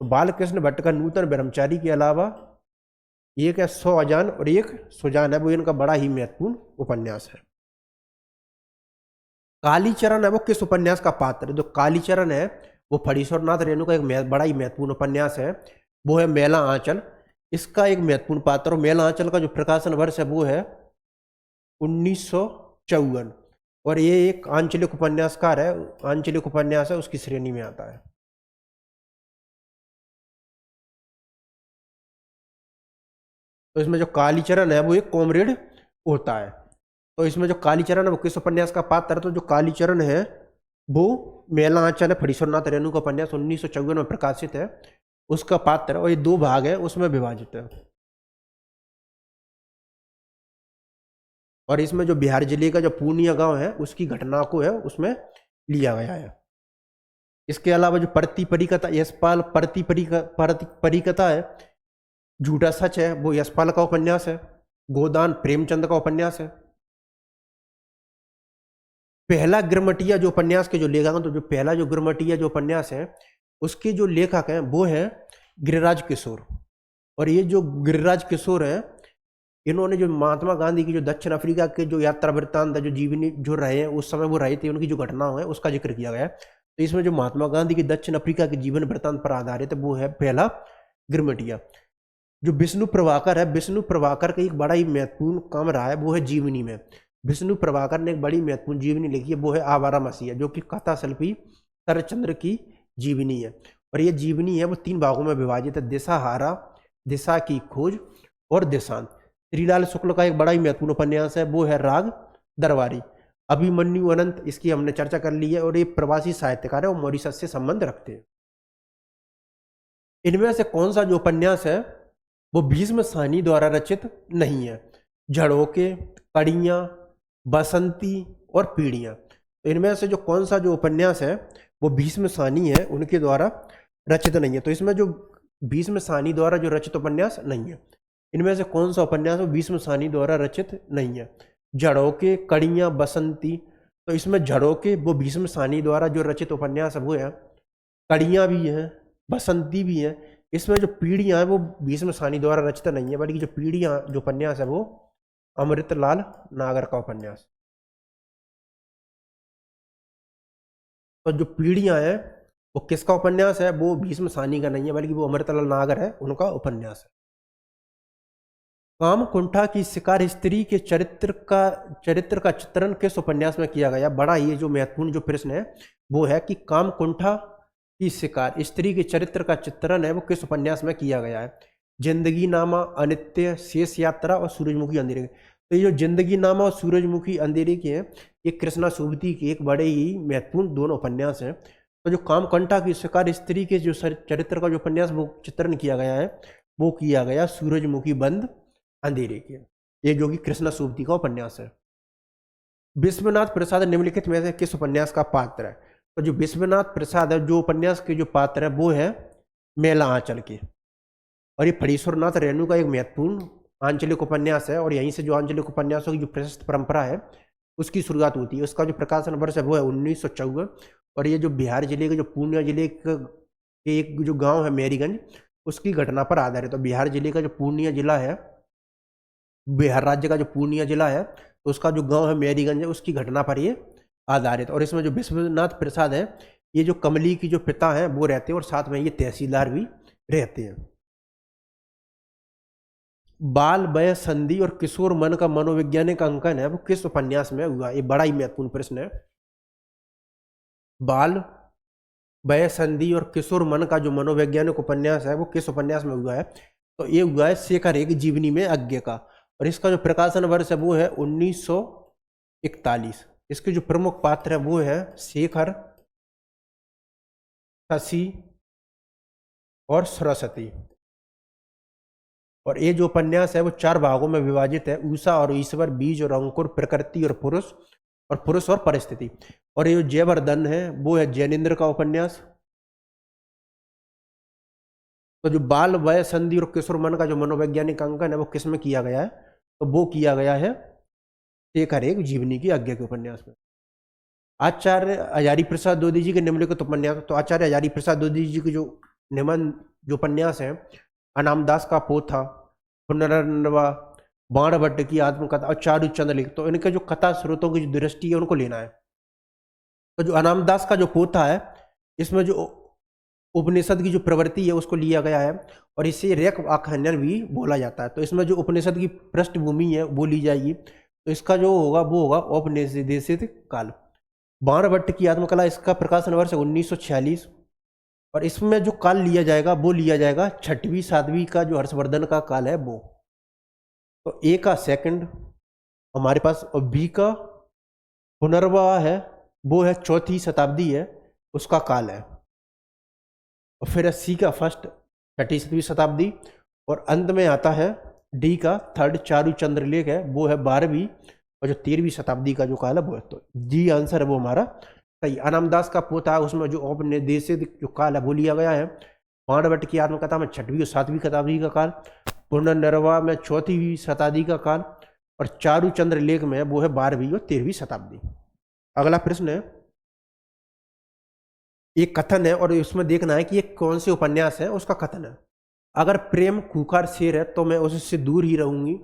तो बालकृष्ण भट्ट का नूतन ब्रह्मचारी के अलावा एक है 100 अजान और एक सुजान है, वो इनका बड़ा ही महत्वपूर्ण उपन्यास है। कालीचरण है वो किस उपन्यास का पात्र है? जो कालीचरण है वो फणीश्वरनाथ रेणु का एक बड़ा ही महत्वपूर्ण उपन्यास है, वो है मेला आंचल। इसका एक महत्वपूर्ण पात्र और मेला आंचल का जो प्रकाशन वर्ष है वो है 1954 और ये एक आंचलिक उपन्यासकार है, आंचलिक उपन्यास है उसकी श्रेणी में आता है। तो इसमें जो कालीचरण है वो एक कॉमरेड होता है। तो इसमें जो कालीचरण है वो किस उपन्यास का पात्र है? तो जो कालीचरण है वो मेला आंचल है, फणीश्वरनाथ रेणु का उपन्यास 1954 में प्रकाशित है, उसका पात्र और ये 2 भाग है उसमें विभाजित है। और इसमें जो बिहार जिले का जो पूर्णिया गांव है उसकी घटना को है उसमें लिया गया है। इसके अलावा जो प्रति परिकथा यशपाल प्रति परिकथा है झूठा सच है वो यशपाल का उपन्यास है। गोदान प्रेमचंद का उपन्यास है। पहला गिरमटिया जो उपन्यास के जो लेखक हैं, तो जो पहला जो गिरमटिया जो उपन्यास है उसके जो लेखक हैं वो है गिरिराज किशोर। और ये जो गिरिराज किशोर है इन्होंने जो महात्मा गांधी की जो दक्षिण अफ्रीका के जो यात्रा वृत्तांत जो जीवनी जो रहे हैं उस समय वो रहे थे उनकी जो घटना है उसका जिक्र किया गया है। तो इसमें जो महात्मा गांधी की दक्षिण अफ्रीका के जीवन वृत्तांत पर आधारित है वो है पहला गिरमटिया। जो विष्णु प्रभाकर है, विष्णु प्रभाकर का एक बड़ा ही महत्वपूर्ण काम रहा है वो है जीवनी में। विष्णु प्रभाकर ने एक बड़ी महत्वपूर्ण जीवनी लिखी है वो है आवारा मसीहा, जो कि कथा शिल्पी शरचंद्र की जीवनी है। और ये जीवनी है वो 3 भागों में विभाजित है, दिशाहारा, दिशा की खोज और देशांत। श्रीलाल शुक्ल का एक बड़ा ही महत्वपूर्ण उपन्यास है वो है राग दरबारी। अभिमन्यु अनंत इसकी हमने चर्चा कर ली है और ये प्रवासी साहित्यकार है और मॉरिशस से संबंध रखते हैं। इनमें से कौन सा जो उपन्यास है वो भीष्म सानी द्वारा रचित नहीं है? झड़ोके, कड़ियाँ, बसंती और पीढ़ियाँ। तो इनमें से जो कौन सा जो उपन्यास है वो भीष्म सानी है उनके द्वारा रचित नहीं है। तो इसमें जो भीष्म सानी द्वारा जो रचित उपन्यास नहीं है, इनमें से कौन सा उपन्यास वो भीष्म सानी द्वारा रचित नहीं है? झड़ोके, कड़ियाँ, बसंती। तो इसमें झड़ोके वो भीष्म सानी द्वारा जो रचित उपन्यास है वो है, कड़ियाँ भी हैं, बसंती भी है। इसमें जो पीढ़ियाँ हैं वो भीष्म सानी द्वारा रचित नहीं है, बल्कि जो पीढ़ियाँ जो उपन्यास है वो अमृतलाल नागर का उपन्यास। तो जो पीढ़ियाँ हैं वो किसका उपन्यास है? वो भीष्म सानी का नहीं है, बल्कि वो अमृतलाल नागर है उनका उपन्यास है। कामकुंठा की शिकार स्त्री के चरित्र का चित्रण किस उपन्यास में किया गया? बड़ा ये जो महत्वपूर्ण जो प्रश्न है वो है कि कामकुंठा की शिकार स्त्री के चरित्र का चित्रण है वो किस उपन्यास में किया गया है? जिंदगी नामा, अनित्य, शेष यात्रा और सूरजमुखी अंधेरे। तो ये जो जिंदगी नामा और सूरजमुखी अंधेरे के हैं ये कृष्णा सुबुद्धि के एक बड़े ही महत्वपूर्ण दोनों उपन्यास हैं। तो जो कामकुंठा की शिकार स्त्री के जो चरित्र का जो उपन्यास वो चित्रण किया गया है वो किया गया सूरजमुखी बंद अंधेरे के, ये जो कि कृष्णा सुबुद्धि का उपन्यास है। विश्वनाथ प्रसाद निम्नलिखित में से किस उपन्यास का पात्र है? तो जो विश्वनाथ प्रसाद है जो उपन्यास के जो पात्र है वो है मेला आंचल के। और ये फणीश्वरनाथ रेणु का एक महत्वपूर्ण आंचलिक उपन्यास है और यहीं से जो आंचलिक उपन्यासों की जो प्रशस्त परंपरा है उसकी शुरुआत होती है। उसका जो प्रकाशन वर्ष है वो है 1954 और ये जो बिहार जिले के जो पूर्णिया जिले के एक जो गांव है मेरीगंज उसकी घटना पर आधारित है। तो बिहार जिले का जो पूर्णिया जिला है, बिहार राज्य का जो पूर्णिया जिला है तो उसका जो गांव है मेरीगंज है उसकी घटना पर ये आधारित। और इसमें जो विश्वनाथ प्रसाद है ये जो कमली की जो पिता हैं वो रहते हैं और साथ में ये तहसीलदार भी रहते हैं। बाल, वय, संधि और किशोर मन का मनोवैज्ञानिक अंकन है वो किस उपन्यास में हुआ? ये बड़ा ही महत्वपूर्ण प्रश्न है। बाल, वय, संधि और किशोर मन का जो मनोवैज्ञानिक उपन्यास है वो किस उपन्यास में हुआ है? तो ये हुआ है शेखर एक जीवनी में अज्ञे का और इसका जो प्रकाशन वर्ष है वो है 1941। इसके जो प्रमुख पात्र है वो है शेखर, शशि, और सरस्वती। और ये जो उपन्यास है वो 4 भागों में विभाजित है, ऊषा और ईश्वर, बीज और अंकुर, प्रकृति और पुरुष और परिस्थिति। और ये जो जयवर्धन है वो है जैनेन्द्र का उपन्यास। तो जो बाल वय संधि और किशोर मन का जो मनोवैज्ञानिक अंकन है वो किस में किया गया है, तो वो किया गया है शेखर एक जीवनी की आज्ञा के उपन्यास में। आचार्य हजारी प्रसाद द्विवेदी जी के निम्नलिखित उपन्यास, तो आचार्य हजारी प्रसाद द्विवेदी जी के जो निबंध जो उपन्यास है, अनामदास का पोथा, पुनर्नवा, बाण भट्ट की आत्मकथा और चारू चंद्र लिख, तो इनके जो कथा स्रोतों की जो दृष्टि है उनको लेना है। तो जो अनामदास का जो पोथा है, इसमें जो उपनिषद की जो प्रवृत्ति है उसको लिया गया है, और इसे रेख आख्यान भी बोला जाता है। तो इसमें जो उपनिषद की पृष्ठभूमि है वो ली जाएगी, तो इसका जो होगा वो होगा औपनिषदिक काल। बाण भट्ट की आत्मकला, इसका प्रकाशन वर्ष 1946, और इसमें जो काल लिया जाएगा वो लिया जाएगा 6वीं 7वीं का जो हर्षवर्धन का काल है वो। तो ए का सेकंड हमारे पास, और बी का पुनर्वा है वो है 4वीं शताब्दी है उसका काल है, और फिर सी का फर्स्ट 6वीं 7वीं शताब्दी, और अंत में आता है डी का थर्ड चारू चंद्रलेख है वो है 12वीं, और जो 13वीं शताब्दी का जो काल है वो है। तो जी आंसर है वो हमारा सही। अनामदास का पोथा है उसमें जो औपनिषदिक जो काल है वो लिया गया है। बाण भट्ट की आत्मकथा में 6वीं और 7वीं शताब्दी का काल, पुनर्नवा में 4वीं शताब्दी का काल, और चारू चंद्र लेख में वो है 12वीं और 13वीं शताब्दी। अगला प्रश्न है, एक कथन है और उसमें देखना है कि ये कौन से उपन्यास है, उसका कथन है। अगर प्रेम खूंखार शेर है तो मैं उससे दूर ही रहूंगी,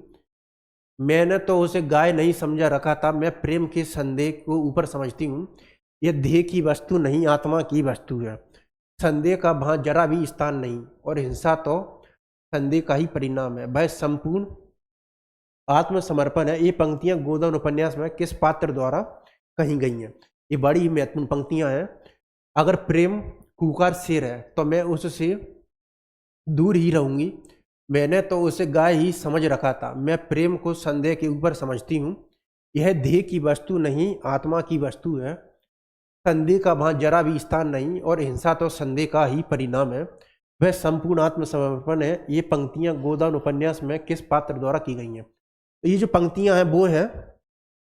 मैंने तो उसे गाय नहीं समझा रखा था, मैं प्रेम के संदेह को ऊपर समझती हूँ, यह देह की वस्तु नहीं आत्मा की वस्तु है, संदेह का वहाँ जरा भी स्थान नहीं, और हिंसा तो संदेह का ही परिणाम है, वह संपूर्ण आत्मसमर्पण है। ये पंक्तियां गोदान उपन्यास में किस पात्र द्वारा कही गई हैं? ये बड़ी महत्वपूर्ण पंक्तियां हैं। अगर प्रेम खूंखार शेर है तो मैं उससे दूर ही रहूंगी, मैंने तो उसे गाय ही समझ रखा था, मैं प्रेम को संदेह के ऊपर समझती हूँ, यह देह की वस्तु नहीं आत्मा की वस्तु है, संदेह का वहाँ जरा भी स्थान नहीं, और हिंसा तो संदेह का ही परिणाम है, वह संपूर्ण आत्मसमर्पण है। ये पंक्तियां गोदान उपन्यास में किस पात्र द्वारा की गई हैं? तो ये जो पंक्तियां हैं वो है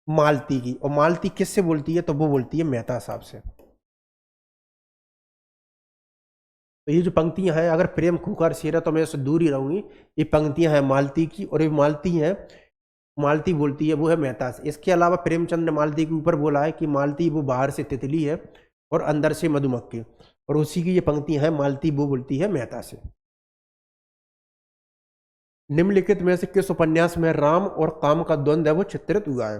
मालती की, और मालती किससे बोलती है? तो वो बोलती है मेहता साहब से। तो ये जो पंक्तियां हैं, अगर प्रेम खूंखार शेर है तो मैं उससे दूर ही रहूंगी, ये पंक्तियां हैं मालती की, और ये मालती है, मालती बोलती है वो है मेहता से। इसके अलावा प्रेमचंद ने मालती के ऊपर बोला है कि मालती वो बाहर से तितली है और अंदर से मधुमक्खी, और उसी की ये पंक्तियां हैं, मालती वो बोलती है मेहता से। निम्नलिखित में से किस उपन्यास में राम और काम का द्वंद्व है वो चित्रित हुआ है?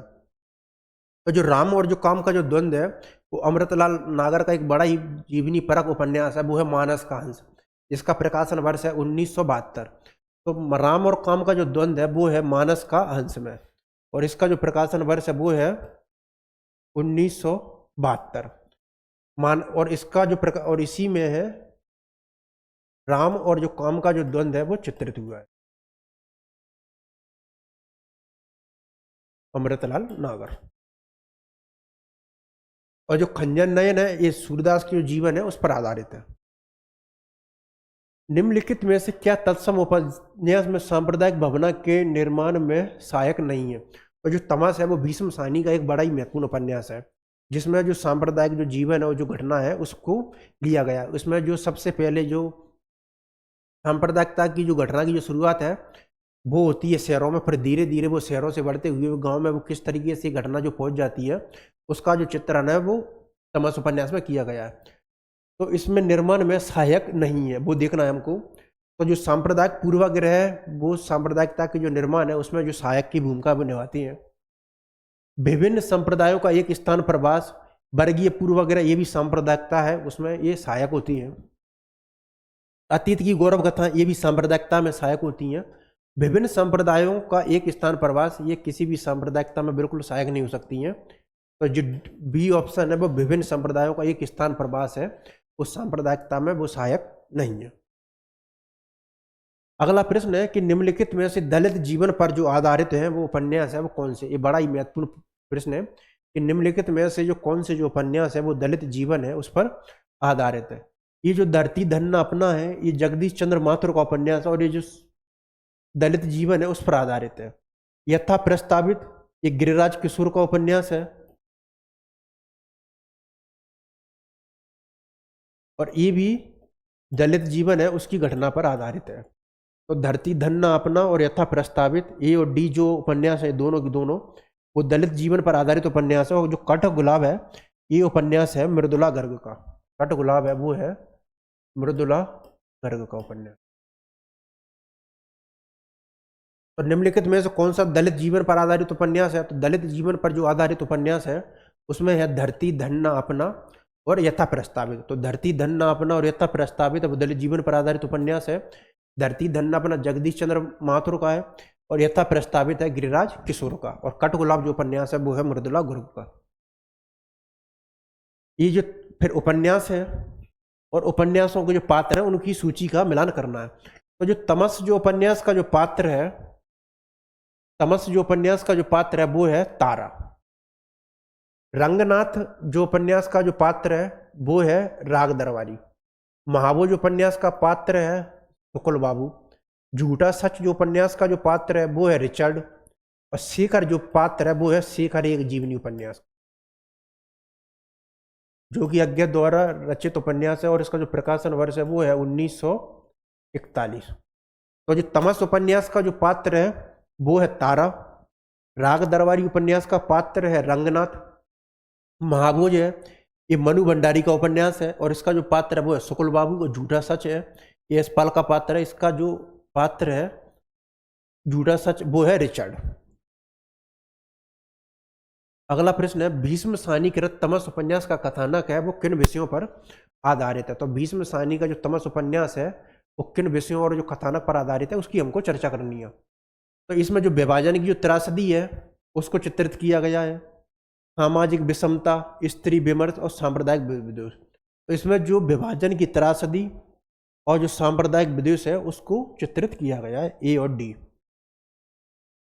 तो जो राम और जो काम का जो द्वंद्व है वो अमृतलाल नागर का एक बड़ा ही जीवनी परक उपन्यास है, वो है मानस का हंस। इसका प्रकाशन वर्ष है 1972। तो राम और काम का जो द्वंद्व है वो है मानस का हंस में, और इसका जो प्रकाशन वर्ष है वो है 1972। और इसका जो और इसी में है राम और जो काम का जो द्वंद्व है वो चित्रित हुआ है, अमृतलाल नागर। और जो खंजन नयन है ये सूरदास के जो जीवन है उस पर आधारित है। निम्नलिखित में से क्या तत्सम उपन्यास में सांप्रदायिक भावना के निर्माण में सहायक नहीं है? और जो तमाश है वो भीष्म साहनी का एक बड़ा ही महत्वपूर्ण उपन्यास है, जिसमें जो सांप्रदायिक जो जीवन है और जो घटना है उसको लिया गया। उसमें जो सबसे पहले जो सांप्रदायिकता की जो घटना की जो शुरुआत है वो होती है शहरों में, फिर धीरे धीरे वो शहरों से बढ़ते हुए गांव में वो किस तरीके से घटना जो पहुंच जाती है उसका जो चित्रण है वो तमस उपन्यास में किया गया है। तो इसमें निर्माण में सहायक नहीं है, वो देखना है हमको। तो जो सांप्रदायिक पूर्वाग्रह है वो सांप्रदायिकता के जो निर्माण है उसमें जो सहायक की भूमिका भी निभाती है। विभिन्न संप्रदायों का एक स्थान प्रवास, वर्गीय पूर्वाग्रह, ये भी सांप्रदायिकता है, उसमें ये सहायक होती है। अतीत की गौरव कथा, ये भी सांप्रदायिकता में सहायक होती हैं। विभिन्न संप्रदायों का एक स्थान प्रवास, ये किसी भी सांप्रदायिकता में बिल्कुल सहायक नहीं हो सकती हैं। तो जो बी ऑप्शन है वो विभिन्न संप्रदायों का एक स्थान प्रवास है, उस सांप्रदायिकता में वो सहायक नहीं है। अगला प्रश्न है कि निम्नलिखित में से दलित जीवन पर जो आधारित है वो उपन्यास है वो कौन से? ये बड़ा ही महत्वपूर्ण प्रश्न है कि निम्नलिखित में से जो कौन से जो उपन्यास है वो दलित जीवन है उस पर आधारित है। ये जो धरती धन्ना अपना है ये जगदीश चंद्र माथुर का उपन्यास है और ये जो दलित जीवन है उस पर आधारित है। यथा प्रस्तावित ये गिरिराज किशोर का उपन्यास है और ये भी दलित जीवन है उसकी घटना पर आधारित है। तो धरती धन्ना अपना और यथा प्रस्तावित ए और डी जो उपन्यास है दोनों की दोनों वो दलित जीवन पर आधारित उपन्यास है। और जो कठ गुलाब है ये उपन्यास है मृदुला गर्ग का। कठ गुलाब है वो है मृदुला गर्ग का उपन्यास। तो निम्नलिखित में से कौन सा दलित जीवन पर आधारित उपन्यास है? तो दलित जीवन पर जो आधारित उपन्यास है उसमें है धरती धन्ना अपना और यथा प्रस्तावित। तो धरती धन्ना अपना और यथा प्रस्तावित अब दलित जीवन पर आधारित उपन्यास है। धरती धन्ना अपना जगदीश चंद्र माथुर का है और यथा प्रस्तावित है गिरिराज किशोर का। और कठ गुलाब जो उपन्यास है वो है मृदुला गर्ग का। ये जो फिर उपन्यास है और उपन्यासों के जो पात्र हैं उनकी सूची का मिलान करना है। तो जो तमस जो उपन्यास का जो पात्र है, तमस जो उपन्यास का जो पात्र है वो है तारा। रंगनाथ जो उपन्यास का जो पात्र है वो है राग दरबारी। महावो जो उपन्यास का पात्र है शुक्ल बाबू। झूठा सच जो उपन्यास का जो पात्र है वो है रिचर्ड। और शेखर जो पात्र है वो है शेखर एक जीवनी उपन्यास जो कि अज्ञा द्वारा रचित उपन्यास है और इसका जो प्रकाशन वर्ष है वो है 1941। तो जो तमस उपन्यास का जो पात्र है वो है तारा। राग दरबारी उपन्यास का पात्र है रंगनाथ। महाभोज है ये मनु भंडारी का उपन्यास है और इसका जो पात्र है वो है शुक्ल बाबू। और झूठा सच है ये यशपाल का पात्र है, इसका जो पात्र है झूठा सच वो है रिचर्ड। अगला प्रश्न है भीष्म सानीकृत तमस उपन्यास का कथानक है वो किन विषयों पर आधारित है? तो भीष्म सानी का जो तमस उपन्यास है वो किन विषयों और जो कथानक पर आधारित है उसकी हमको चर्चा करनी है। तो इसमें जो विभाजन की जो त्रासदी है उसको चित्रित किया गया है। सामाजिक विषमता, स्त्री विमर्श और सांप्रदायिक विद्वेष। तो इसमें जो विभाजन की त्रासदी और जो सांप्रदायिक विद्वेष है उसको चित्रित किया गया है ए और डी।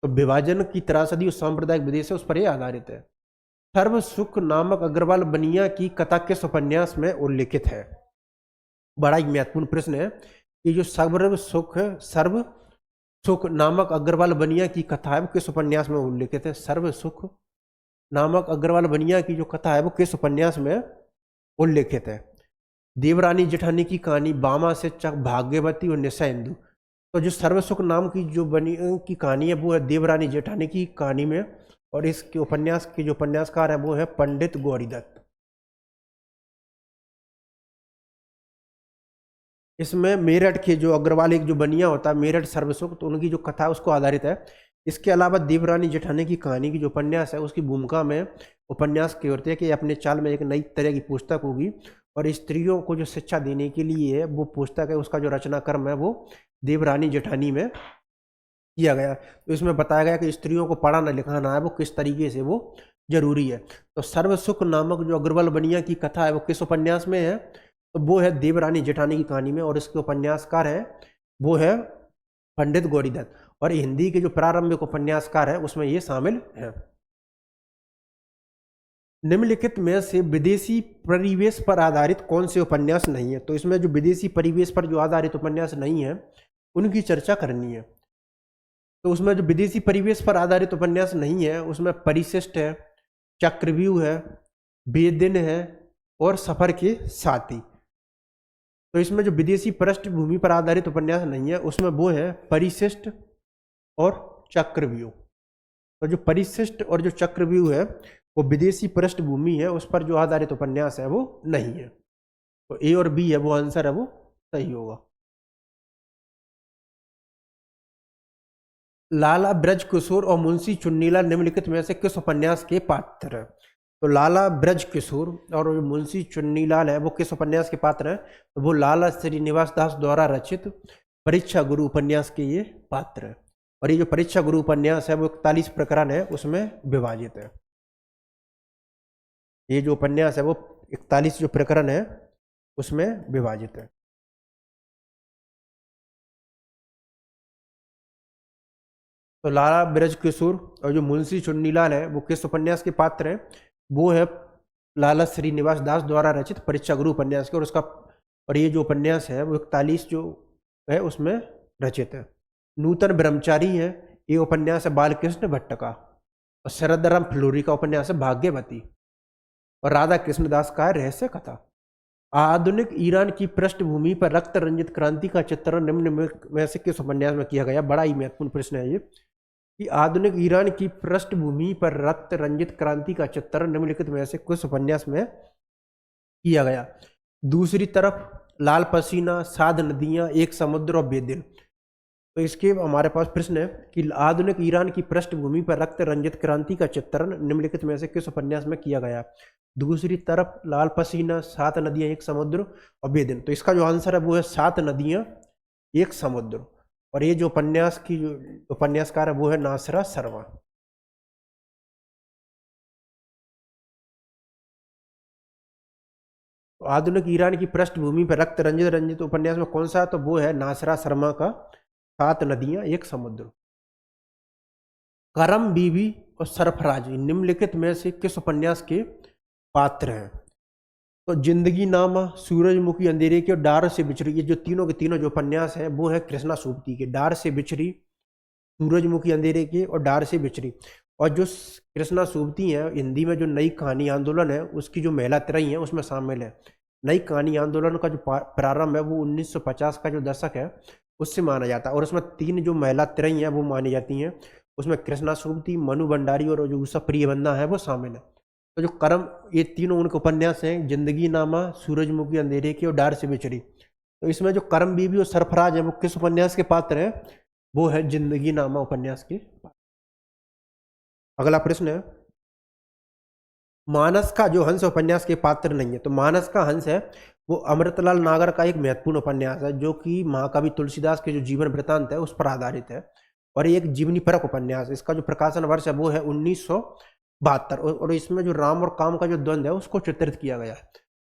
तो विभाजन की त्रासदी और सांप्रदायिक विद्वेष है उस पर यह आधारित है। सर्व सुख नामक अग्रवाल बनिया की कथा किस उपन्यास में उल्लिखित है? बड़ा ही महत्वपूर्ण प्रश्न है कि जो सर्व सुख नामक अग्रवाल बनिया की कथा है वो किस उपन्यास में उल्लिखित है? सर्व सुख नामक अग्रवाल बनिया की जो कथा है वो किस उपन्यास में उल्लिखित है? देवरानी जेठानी की कहानी, बामा से चक, भाग्यवती और निशा इंदु। तो जो सर्वसुख नाम की जो बनी की कहानी है वो है देवरानी जेठानी की कहानी में और इसके उपन्यास के जो उपन्यासकार है वो है पंडित गौरीदत्त। इसमें मेरठ के जो अग्रवाल एक जो बनिया होता है मेरठ सर्वसुख, तो उनकी जो कथा है उसको आधारित है। इसके अलावा देवरानी जेठानी की कहानी की जो उपन्यास है उसकी भूमिका में उपन्यास की होती है कि अपने चाल में एक नई तरह की पुस्तक होगी और स्त्रियों को जो शिक्षा देने के लिए वो पुस्तक है उसका जो रचना क्रम है वो देवरानी जेठानी में किया गया। तो इसमें बताया गया कि स्त्रियों को पढ़ाना लिखाना है वो किस तरीके से वो जरूरी है। तो सर्वसुख नामक जो अग्रवाल बनिया की कथा है वो किस उपन्यास में है? तो वो है देवरानी जेठानी की कहानी में और इसके उपन्यासकार है वो है पंडित गौरीदत्त। और हिंदी के जो प्रारंभिक उपन्यासकार है उसमें ये शामिल है। निम्नलिखित में से विदेशी परिवेश पर आधारित कौन से उपन्यास नहीं है? तो इसमें जो विदेशी परिवेश पर जो आधारित उपन्यास नहीं है उनकी चर्चा करनी है। तो उसमें जो विदेशी परिवेश पर आधारित उपन्यास नहीं है उसमें परिशिष्ट है, चक्रव्यूह है, बेदिन है और सफर के साथी। तो इसमें जो विदेशी पृष्ठभूमि पर आधारित उपन्यास नहीं है उसमें वो है परिशिष्ट और चक्रव्यूह। तो जो परिशिष्ट और जो चक्रव्यूह है वो विदेशी पृष्ठभूमि है उस पर जो आधारित उपन्यास है वो नहीं है। तो ए और बी है वो आंसर है वो सही होगा। लाला ब्रज किशोर और मुंशी चुन्नीलाल निम्नलिखित में से किस उपन्यास के पात्र हैं? तो लाला ब्रज किशोर और मुंशी चुन्नीलाल है वो किस उपन्यास के पात्र हैं? तो वो लाला श्रीनिवास दास द्वारा रचित परीक्षा गुरु उपन्यास के ये पात्र है। और ये जो परीक्षा गुरु उपन्यास है वो 41 प्रकरण है उसमें विभाजित है। ये जो उपन्यास है वो 41 जो प्रकरण है उसमें विभाजित है। तो लाला ब्रज किशोर और जो मुंशी चुन्नीलाल है वो किस उपन्यास के पात्र हैं? वो है लाला श्रीनिवास दास द्वारा रचित परीक्षा गुरु उपन्यास के और उसका और ये जो उपन्यास है वो 41 जो है उसमें रचित है। नूतन ब्रह्मचारी है, ये उपन्यास है बालकृष्ण भट्ट का। और शरदराम फ्लोरी का उपन्यास है भाग्यवती। और राधा कृष्णदास का है रहस्य कथा। आधुनिक ईरान की पृष्ठभूमि पर रक्त रंजित क्रांति का चित्रण निम्न में से किस उपन्यास में किया गया? बड़ा ही महत्वपूर्ण प्रश्न है ये कि आधुनिक ईरान की पृष्ठभूमि पर रक्त रंजित क्रांति का चित्रण निम्नलिखित में से किस उपन्यास में किया गया? दूसरी तरफ लाल पसीना, सात नदियां, एक समुद्र और बेदिल। तो इसके हमारे पास प्रश्न है कि आधुनिक ईरान की पृष्ठभूमि पर रक्त रंजित क्रांति का चित्रण निम्नलिखित में से किस उपन्यास में किया गया? दूसरी तरफ, लाल पसीना, सात नदियां, एक समुद्र और बेदिन। तो इसका जो आंसर है वो है सात नदियां एक समुद्र। और ये जो उपन्यास की जो उपन्यासकार है वो है नासिरा शर्मा। तो आधुनिक ईरान की पृष्ठभूमि पर रक्त रंजित रंजित उपन्यास में कौन सा है? तो वो है नासिरा शर्मा का सात नदियां एक समुद्र। करम बीबी और सरफराज निम्नलिखित में से किस उपन्यास के पात्र हैं? तो जिंदगी नामा, सूरजमुखी, अंधेरे की और डार से बिछड़ी, ये जो तीनों के तीनों जो उपन्यास है वो है कृष्णा सूक्ति के। डार से बिछड़ी, सूरजमुखी अंधेरे के और डार से बिछड़ी। और जो कृष्णा सूक्ति है हिंदी में जो नई कहानी आंदोलन है उसकी जो महिला त्रयी है उसमें शामिल है। नई कहानी आंदोलन का जो प्रारंभ है वो 1950 का जो दशक है उससे माना जाता है। और उसमें तीन जो महिला त्रयी हैं वो मानी जाती हैं। उसमें कृष्णा सूक्ति, मनु भंडारी और जो उषा प्रियबंदा है वो शामिल है। तो जो कर्म, ये तीनों उनके उपन्यास हैं, जिंदगी नामा, सूरजमुखी अंधेरे की और डार से बिछड़ी। तो इसमें जो करम बीबी और सरफराज है वो किस उपन्यास के पात्र हैं? वो है जिंदगी नामा उपन्यास के पात्र। अगला प्रश्न है, मानस का जो हंस उपन्यास के पात्र नहीं है। तो मानस का हंस है वो अमृतलाल नागर का एक महत्वपूर्ण उपन्यास है जो कि महाकवि तुलसीदास के जो जीवन वृत्तांत है उस पर आधारित है। और एक जीवनी परक उपन्यास है। इसका जो प्रकाशन वर्ष है वो है 1972। और इसमें जो राम और काम का जो द्वंद्व है उसको चित्रित किया गया है।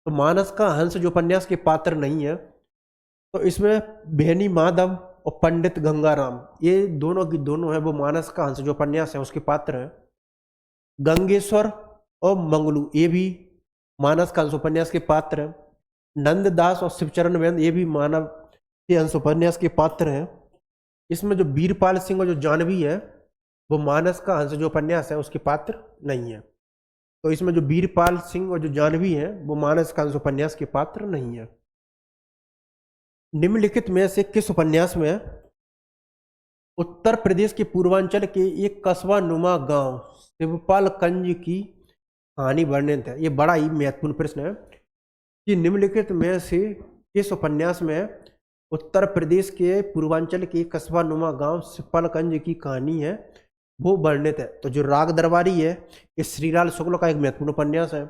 तो मानस का हंस जो उपन्यास के पात्र नहीं है, तो इसमें बेहनी माधव और पंडित गंगाराम, ये दोनों की दोनों है वो मानस का हंस जो उपन्यास है उसके पात्र है। गंगेश्वर और मंगलू, ये भी मानस का हंस उपन्यास के पात्र है। नंददास और शिवचरण वेद, ये भी मानव के हंस उपन्यास के पात्र हैं। इसमें जो वीरपाल सिंह और जो जानवी है वो मानस का हंस जो उपन्यास है उसके पात्र नहीं है। तो इसमें जो वीरपाल सिंह और जो जानवी है वो मानस का हंस उपन्यास के पात्र नहीं है। निम्नलिखित में से किस उपन्यास में उत्तर प्रदेश के पूर्वांचल के एक कस्बा नुमा गांव शिवपालगंज की कहानी वर्णित है? ये बड़ा ही महत्वपूर्ण प्रश्न है कि निम्नलिखित में से किस उपन्यास में उत्तर प्रदेश के पूर्वांचल के कस्बा नुमा गांव शिवपालगंज की कहानी है वो वर्णित है? तो जो राग दरबारी है ये श्रीलाल शुक्ल का एक महत्वपूर्ण उपन्यास है।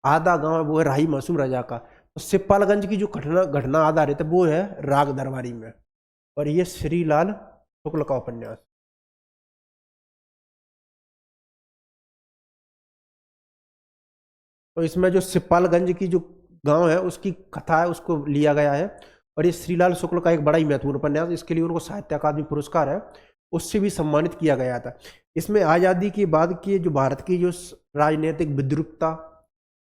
आधा गांव है वो है राही मासूम राजा का। तो शिवपालगंज की जो घटना आधारित है वो है राग दरबारी में। और ये श्रीलाल शुक्ल का उपन्यास। तो इसमें जो शिवपालगंज की जो गांव है उसकी कथा है उसको लिया गया है। और ये श्रीलाल शुक्ल का एक बड़ा ही महत्वपूर्ण उपन्यास, इसके लिए उनको साहित्य अकादमी पुरस्कार है उससे भी सम्मानित किया गया था। इसमें आज़ादी के बाद की जो भारत की जो राजनीतिक विद्रुपता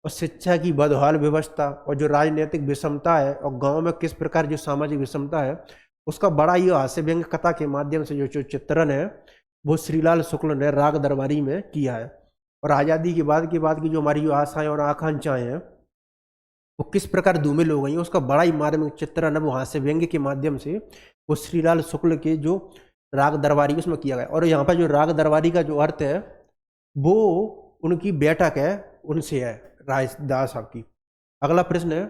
और शिक्षा की बदहाल व्यवस्था और जो राजनीतिक विषमता है और गांव में किस प्रकार जो सामाजिक विषमता है उसका बड़ा ही हास्य व्यंग कथा के माध्यम से जो चित्रण है वो श्रीलाल शुक्ल ने राग दरबारी में किया है। और आज़ादी के बाद की जो हमारी जो आशाएं और आकांक्षाएं हैं वो किस प्रकार धूमिल हो गई हैं उसका बड़ा ही मार्मिक चित्रण है वो हास्य व्यंग्य के माध्यम से वो श्रीलाल शुक्ल के जो राग दरबारी उसमें किया गया। और यहाँ पर जो राग दरबारी का जो अर्थ है वो उनकी बैठक है उनसे है, रायदास साहब की। अगला प्रश्न है,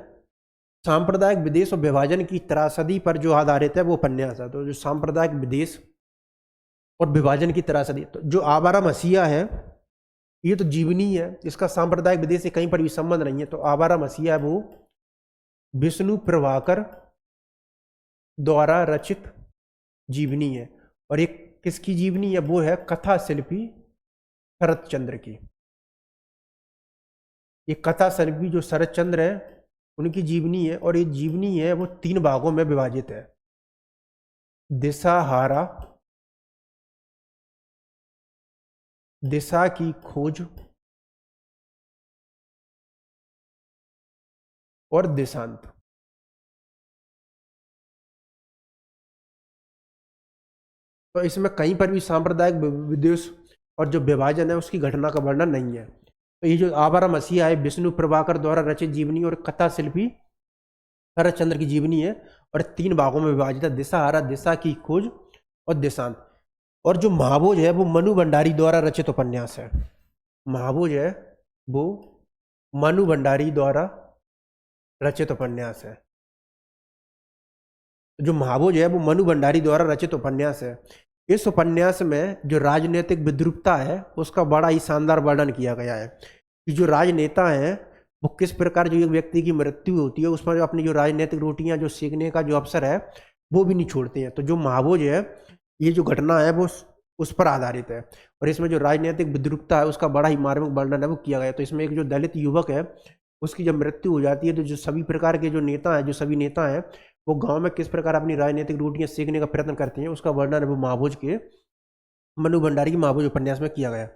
सांप्रदायिक विदेश और विभाजन की त्रासदी पर जो आधारित है वो उपन्यास है। तो जो सांप्रदायिक विदेश और विभाजन की त्रासदी, तो जो आवारा मसीहा है ये तो जीवनी है, इसका सांप्रदायिक विदेश से कहीं पर भी संबंध नहीं है। तो आवारा मसीहा है वो विष्णु प्रभाकर द्वारा रचित जीवनी है। और एक किसकी जीवनी है? वो है कथा शिल्पी शरत चंद्र की। ये कथा शिल्पी जो शरत चंद्र है उनकी जीवनी है। और ये जीवनी है वो 3 भागों में विभाजित है। दिशाहारा, दिशा की खोज और देशांत। तो इसमें कहीं पर भी सांप्रदायिक विद्वेष और जो विभाजन है उसकी घटना का वर्णन नहीं है। तो ये जो आवारा मसीहा है विष्णु प्रभाकर द्वारा रचित जीवनी और कथा शिल्पी शरद चंद्र की जीवनी है और 3 भागों में विभाजित है, दिशाहारा, दिशा की खोज और देशांत। और जो महाभोज है वो मनु भंडारी द्वारा रचित उपन्यास है। महाभोज है वो मनु भंडारी द्वारा रचित उपन्यास है। जो महाभोज है वो मनु भंडारी द्वारा रचित उपन्यास है। इस उपन्यास में जो राजनीतिक विद्रूपता है उसका बड़ा ही शानदार वर्णन किया गया है कि जो राजनेता हैं वो किस प्रकार जो एक व्यक्ति की मृत्यु होती है उसमें जो अपनी जो राजनीतिक रोटियां जो सेकने का जो अवसर है वो भी नहीं छोड़ते हैं। तो जो महाभोज है ये जो घटना है वो उस पर आधारित है और इसमें जो राजनीतिक विद्रूपता है उसका बड़ा ही मार्मिक वर्णन है वो किया गया है। तो इसमें एक जो दलित युवक है उसकी जब मृत्यु हो जाती है तो जो सभी प्रकार के जो नेता हैं, जो सभी नेता हैं वो गांव में किस प्रकार अपनी राजनीतिक रोटियां सेकने का प्रयत्न करते हैं उसका वर्णन है वो महाभोज के मनु भंडारी की महाभोज उपन्यास में किया गया।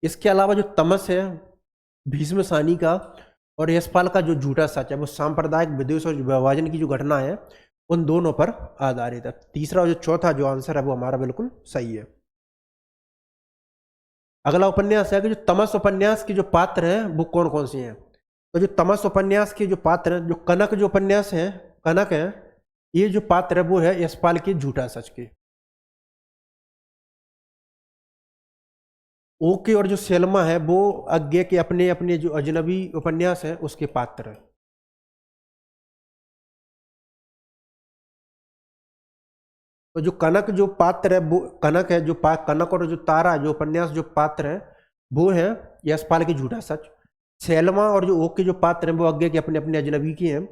इसके अलावा जो तमस है भीष्म सानी का और यशपाल का जो झूठा सच है वो सांप्रदायिक विद्वेष और विभाजन की जो घटना है उन दोनों पर आधारित है। तीसरा और जो चौथा जो आंसर है वो हमारा बिल्कुल सही है। अगला उपन्यास है कि जो तमस उपन्यास के जो पात्र हैं वो कौन कौन से हैं। तो जो तमस उपन्यास के जो पात्र हैं, जो कनक जो उपन्यास है कनक है, ये जो पात्र है वो है यशपाल के झूठा सच के। ओके और जो सेल्मा है वो अज्ञे के अपने अपने जो अजनबी उपन्यास है उसके पात्र है। तो जो कनक जो पात्र है वो कनक है जो कनक और जो तारा जो उपन्यास जो पात्र है वो है यशपाल के झूठा सच। सेल्मा और जो ओके जो पात्र हैं वो अज्ञे के अपने अपने अजनबी की हैं।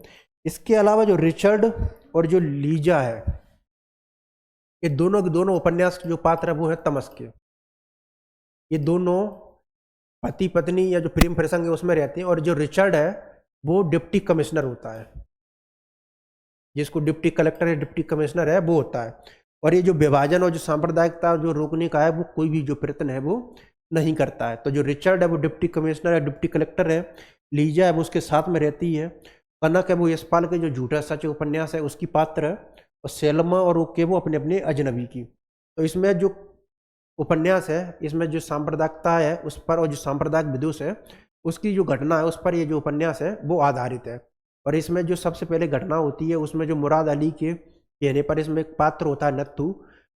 इसके अलावा जो रिचर्ड और जो लीजा है ये दोनों के दोनों उपन्यास के जो पात्र है वो है तमस के। ये दोनों पति पत्नी या जो प्रेम प्रसंग है उसमें रहते हैं और जो रिचर्ड है वो डिप्टी कमिश्नर होता है, जिसको डिप्टी कलेक्टर या डिप्टी कमिश्नर है वो होता है। और ये जो विभाजन और जो सांप्रदायिकता जो रोकने का है वो कोई भी जो प्रयत्न है वो नहीं करता है। तो जो रिचर्ड है वो डिप्टी कमिश्नर है, डिप्टी कलेक्टर है। लीजा है वो उसके साथ में रहती है। कनक है वो यशपाल के जो झूठा सच उपन्यास है उसकी पात्र है। और सेल्मा और ओके वो अपने अपने अजनबी की। तो इसमें जो उपन्यास है इसमें जो सांप्रदायिकता है उस पर और जो सांप्रदायिक विद्वेष है उसकी जो घटना है उस पर ये जो उपन्यास है वो आधारित है। और इसमें जो सबसे पहले घटना होती है उसमें जो मुराद अली के कहने पर इसमें एक पात्र होता है नत्थू,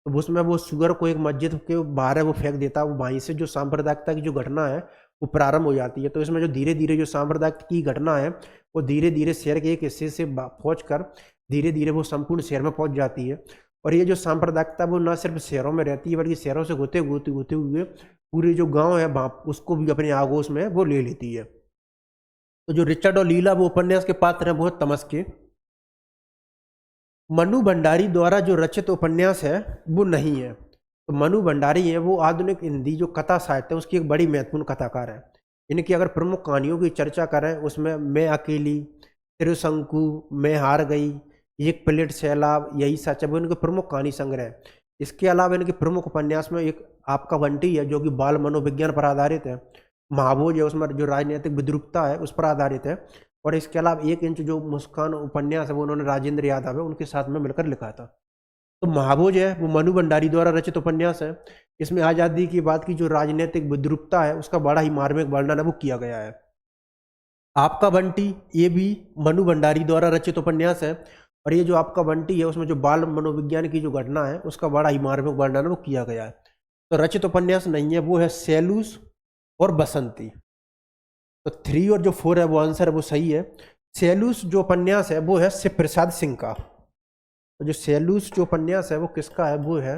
तो उसमें वो शुगर को एक मस्जिद के बाहर है वो फेंक देता है। वो वहीं से जो सांप्रदायिकता की जो घटना है वो प्रारंभ हो जाती है। तो इसमें जो धीरे धीरे जो सांप्रदायिक की घटना है वो धीरे धीरे शहर के एक हिस्से से पहुँच कर धीरे धीरे वो संपूर्ण शहर में पहुँच जाती है। और ये जो सांप्रदायिकता वो न सिर्फ शहरों में रहती है बल्कि शहरों से होते होते होते हुए पूरे जो गांव है वहाँ उसको भी अपने आगोश में वो ले लेती है। तो जो रिचर्ड और लीला वो उपन्यास के पात्र हैं वो है तमस के। मनु भंडारी द्वारा जो रचित उपन्यास है वो नहीं है। तो मनु भंडारी है वो आधुनिक हिंदी जो कथा साहित्य है उसकी एक बड़ी महत्वपूर्ण कथाकार है। इनकी अगर प्रमुख कहानियों की चर्चा करें उसमें मैं अकेली, त्रिशंकु, मैं हार गई, एक प्लेट सैलाब, यही सच है, वो इनके प्रमुख कहानी संग्रह है। इसके अलावा इनके प्रमुख उपन्यास में एक आपका बंटी है जो कि बाल मनोविज्ञान पर आधारित है। महाभोज है उसमें जो राजनीतिक विद्रूपता है उस पर आधारित है। और इसके अलावा 1 इंच जो मुस्कान उपन्यास है वो उन्होंने राजेंद्र यादव है उनके साथ में मिलकर लिखा था। तो महाभोज है वो मनु भंडारी द्वारा रचित उपन्यास है। इसमें आज़ादी की बात की जो राजनीतिक विद्रूपता है उसका बड़ा ही मार्मिक वर्णन है वो किया गया है। आपका बंटी ये भी मनु भंडारी द्वारा रचित उपन्यास है। और ये जो आपका बंटी है उसमें जो बाल मनोविज्ञान की जो घटना है उसका बड़ा ही मार्मिक वर्णन वो किया गया है। तो रचित उपन्यास नहीं है वो है सैलूस और बसंती। तो 3 और जो 4 है वो आंसर है वो सही है। सैलूस जो उपन्यास है वो है शिव प्रसाद सिंह का। तो जो सैलूस जो उपन्यास है वो किसका है वो है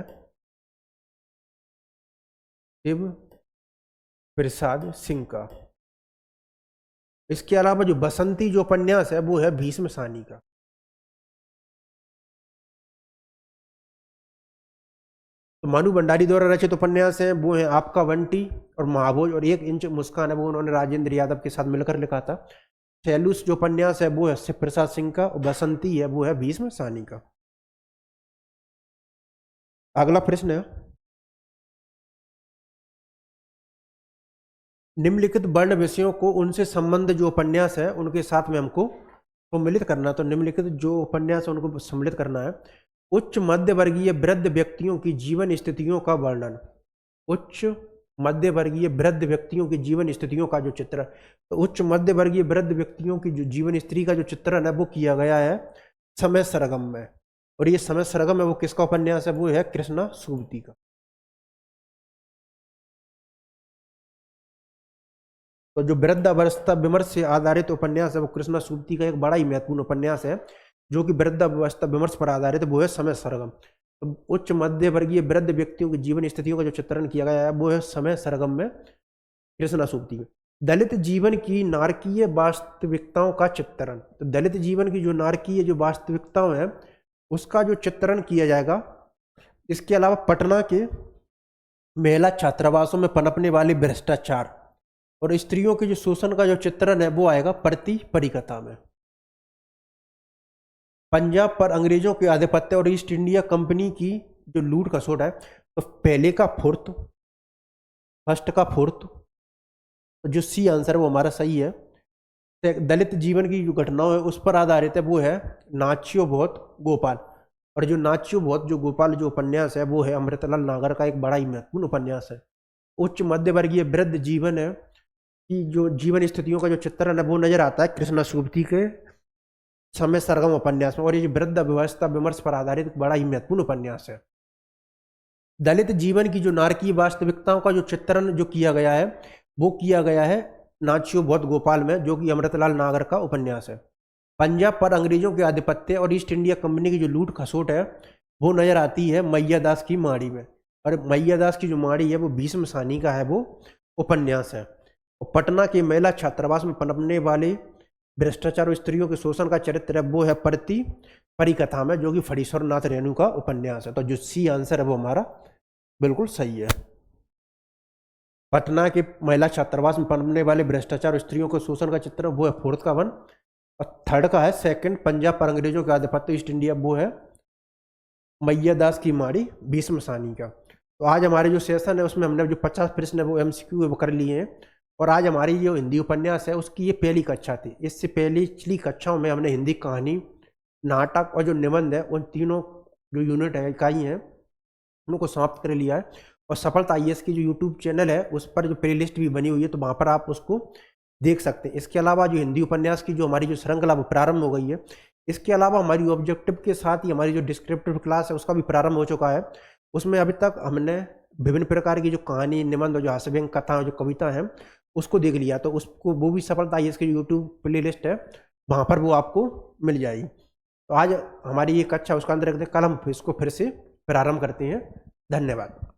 शिव प्रसाद सिंह का। इसके अलावा जो बसंती जो उपन्यास है वो है भीष्म सानी का। तो मनु भंडारी द्वारा रचित उपन्यास है वो है आपका बंटी और महाभोज। और 1 इंच मुस्कान है वो उन्होंने राजेंद्र यादव के साथ मिलकर लिखा था। सैलूस जो उपन्यास है वो है शिव प्रसाद सिंह का और बसंती है वो है भीष्म सानी का। अगला प्रश्न है निम्नलिखित वर्ण विषयों को उनसे संबंध जो उपन्यास है उनके साथ में हमको सम्मिलित करना। तो निम्नलिखित जो उपन्यास है उनको सम्मिलित करना है। उच्च मध्य वर्गीय वृद्ध व्यक्तियों की जीवन स्थितियों का वर्णन। उच्च मध्य वर्गीय वृद्ध व्यक्तियों की जीवन स्थितियों का जो चित्र, तो उच्च मध्य वर्गीय वृद्ध व्यक्तियों की जो जीवन स्थिति का जो चित्रण है वो किया गया है समय सरगम में। और ये समय सरगम है वो किसका उपन्यास है? वो है कृष्णा सुबुद्धि का। तो जो वृद्धावस्था विमर्श से आधारित उपन्यास है वो कृष्णा सुबुद्धि का एक बड़ा ही महत्वपूर्ण उपन्यास है जो कि वृद्धावस्था विमर्श पर आधारित है, वो है समय सरगम। तो उच्च मध्य वर्गीय वृद्ध व्यक्तियों की जीवन स्थितियों का जो चित्रण किया गया है वो है समय सरगम में कृष्णा सुबुद्धि में। दलित जीवन की नारकीय वास्तविकताओं का चित्रण, तो दलित जीवन की जो नारकीय जो वास्तविकताओं है उसका जो चित्रण किया जाएगा। इसके अलावा पटना के महिला छात्रावासों में पनपने वाले भ्रष्टाचार और स्त्रियों के जो शोषण का जो चित्रण है वो आएगा प्रति परिकथा में। पंजाब पर अंग्रेजों के आधिपत्य और ईस्ट इंडिया कंपनी की जो लूट खसोट है, तो पहले का फोर्थ, फर्स्ट का फोर्थ, तो जो सी आंसर वो हमारा सही है। दलित जीवन की जो घटनाओं है उस पर आधारित है वो है नाच्यो बहुत गोपाल। और जो नाच्यो बहुत जो गोपाल जो उपन्यास है वो है अमृतलाल नागर का एक बड़ा ही महत्वपूर्ण उपन्यास है। उच्च मध्य वर्गीय वृद्ध जीवन है कि जो जीवन स्थितियों का जो चित्रण है वो नजर आता है कृष्णा सुबुद्धि के समय सरगम उपन्यास में। और ये वृद्ध व्यवस्था विमर्श पर आधारित बड़ा ही महत्वपूर्ण उपन्यास है। दलित जीवन की जो नारकीय वास्तविकताओं का जो चित्रण जो किया गया है वो किया गया है नाच्यो बहुत गोपाल में, जो कि अमृतलाल नागर का उपन्यास है। पंजाब पर अंग्रेजों के आधिपत्य और ईस्ट इंडिया कंपनी की जो लूट खसोट है वो नजर आती है मैया दास की माड़ी में। और मैया दास की जो माड़ी है वो भीष्म सानी का है वो उपन्यास है। और पटना के महिला छात्रावास में पनपने वाले भ्रष्टाचार और स्त्रियों के शोषण का चरित्र है वो है प्रति परिकथा में, जो कि फणीश्वर नाथ रेणु का उपन्यास है। तो जो सी आंसर है वो हमारा बिल्कुल सही है। पटना के महिला छात्रावास में पनपने वाले भ्रष्टाचार और स्त्रियों के शोषण का चित्र वो है फोर्थ का वन। और थर्ड का है सेकंड, पंजाब पर अंग्रेजों के आधिपत्य ईस्ट इंडिया, वो है मैया दास की माड़ी भीष्म सानी का। तो आज हमारे जो सेशन है उसमें हमने जो 50 प्रश्न है वो MCQ वो कर लिए हैं। और आज हमारी जो हिंदी उपन्यास है उसकी ये पहली कक्षा थी। इससे पिछली कक्षाओं में हमने हिंदी कहानी, नाटक और जो निबंध है उन तीनों जो यूनिट है इकाई हैं उनको समाप्त कर लिया है। और सफलता IAS की जो यूट्यूब चैनल है उस पर जो प्लेलिस्ट भी बनी हुई है तो वहाँ पर आप उसको देख सकते हैं। इसके अलावा जो हिंदी उपन्यास की जो हमारी जो श्रृंखला वो प्रारंभ हो गई है। इसके अलावा हमारी ऑब्जेक्टिव के साथ ही हमारी जो डिस्क्रिप्टिव क्लास है उसका भी प्रारंभ हो चुका है। उसमें अभी तक हमने विभिन्न प्रकार की जो कहानी, निबंध और जो हास्यव्यंग कथा जो कविता है उसको देख लिया। तो उसको वो भी सफलता IAS की यूट्यूब प्लेलिस्ट है वहाँ पर वो आपको मिल जाएगी। तो आज हमारी ये कक्षा उसका अंदर रखते हैं, कल हम इसको फिर से प्रारंभ करते हैं। धन्यवाद।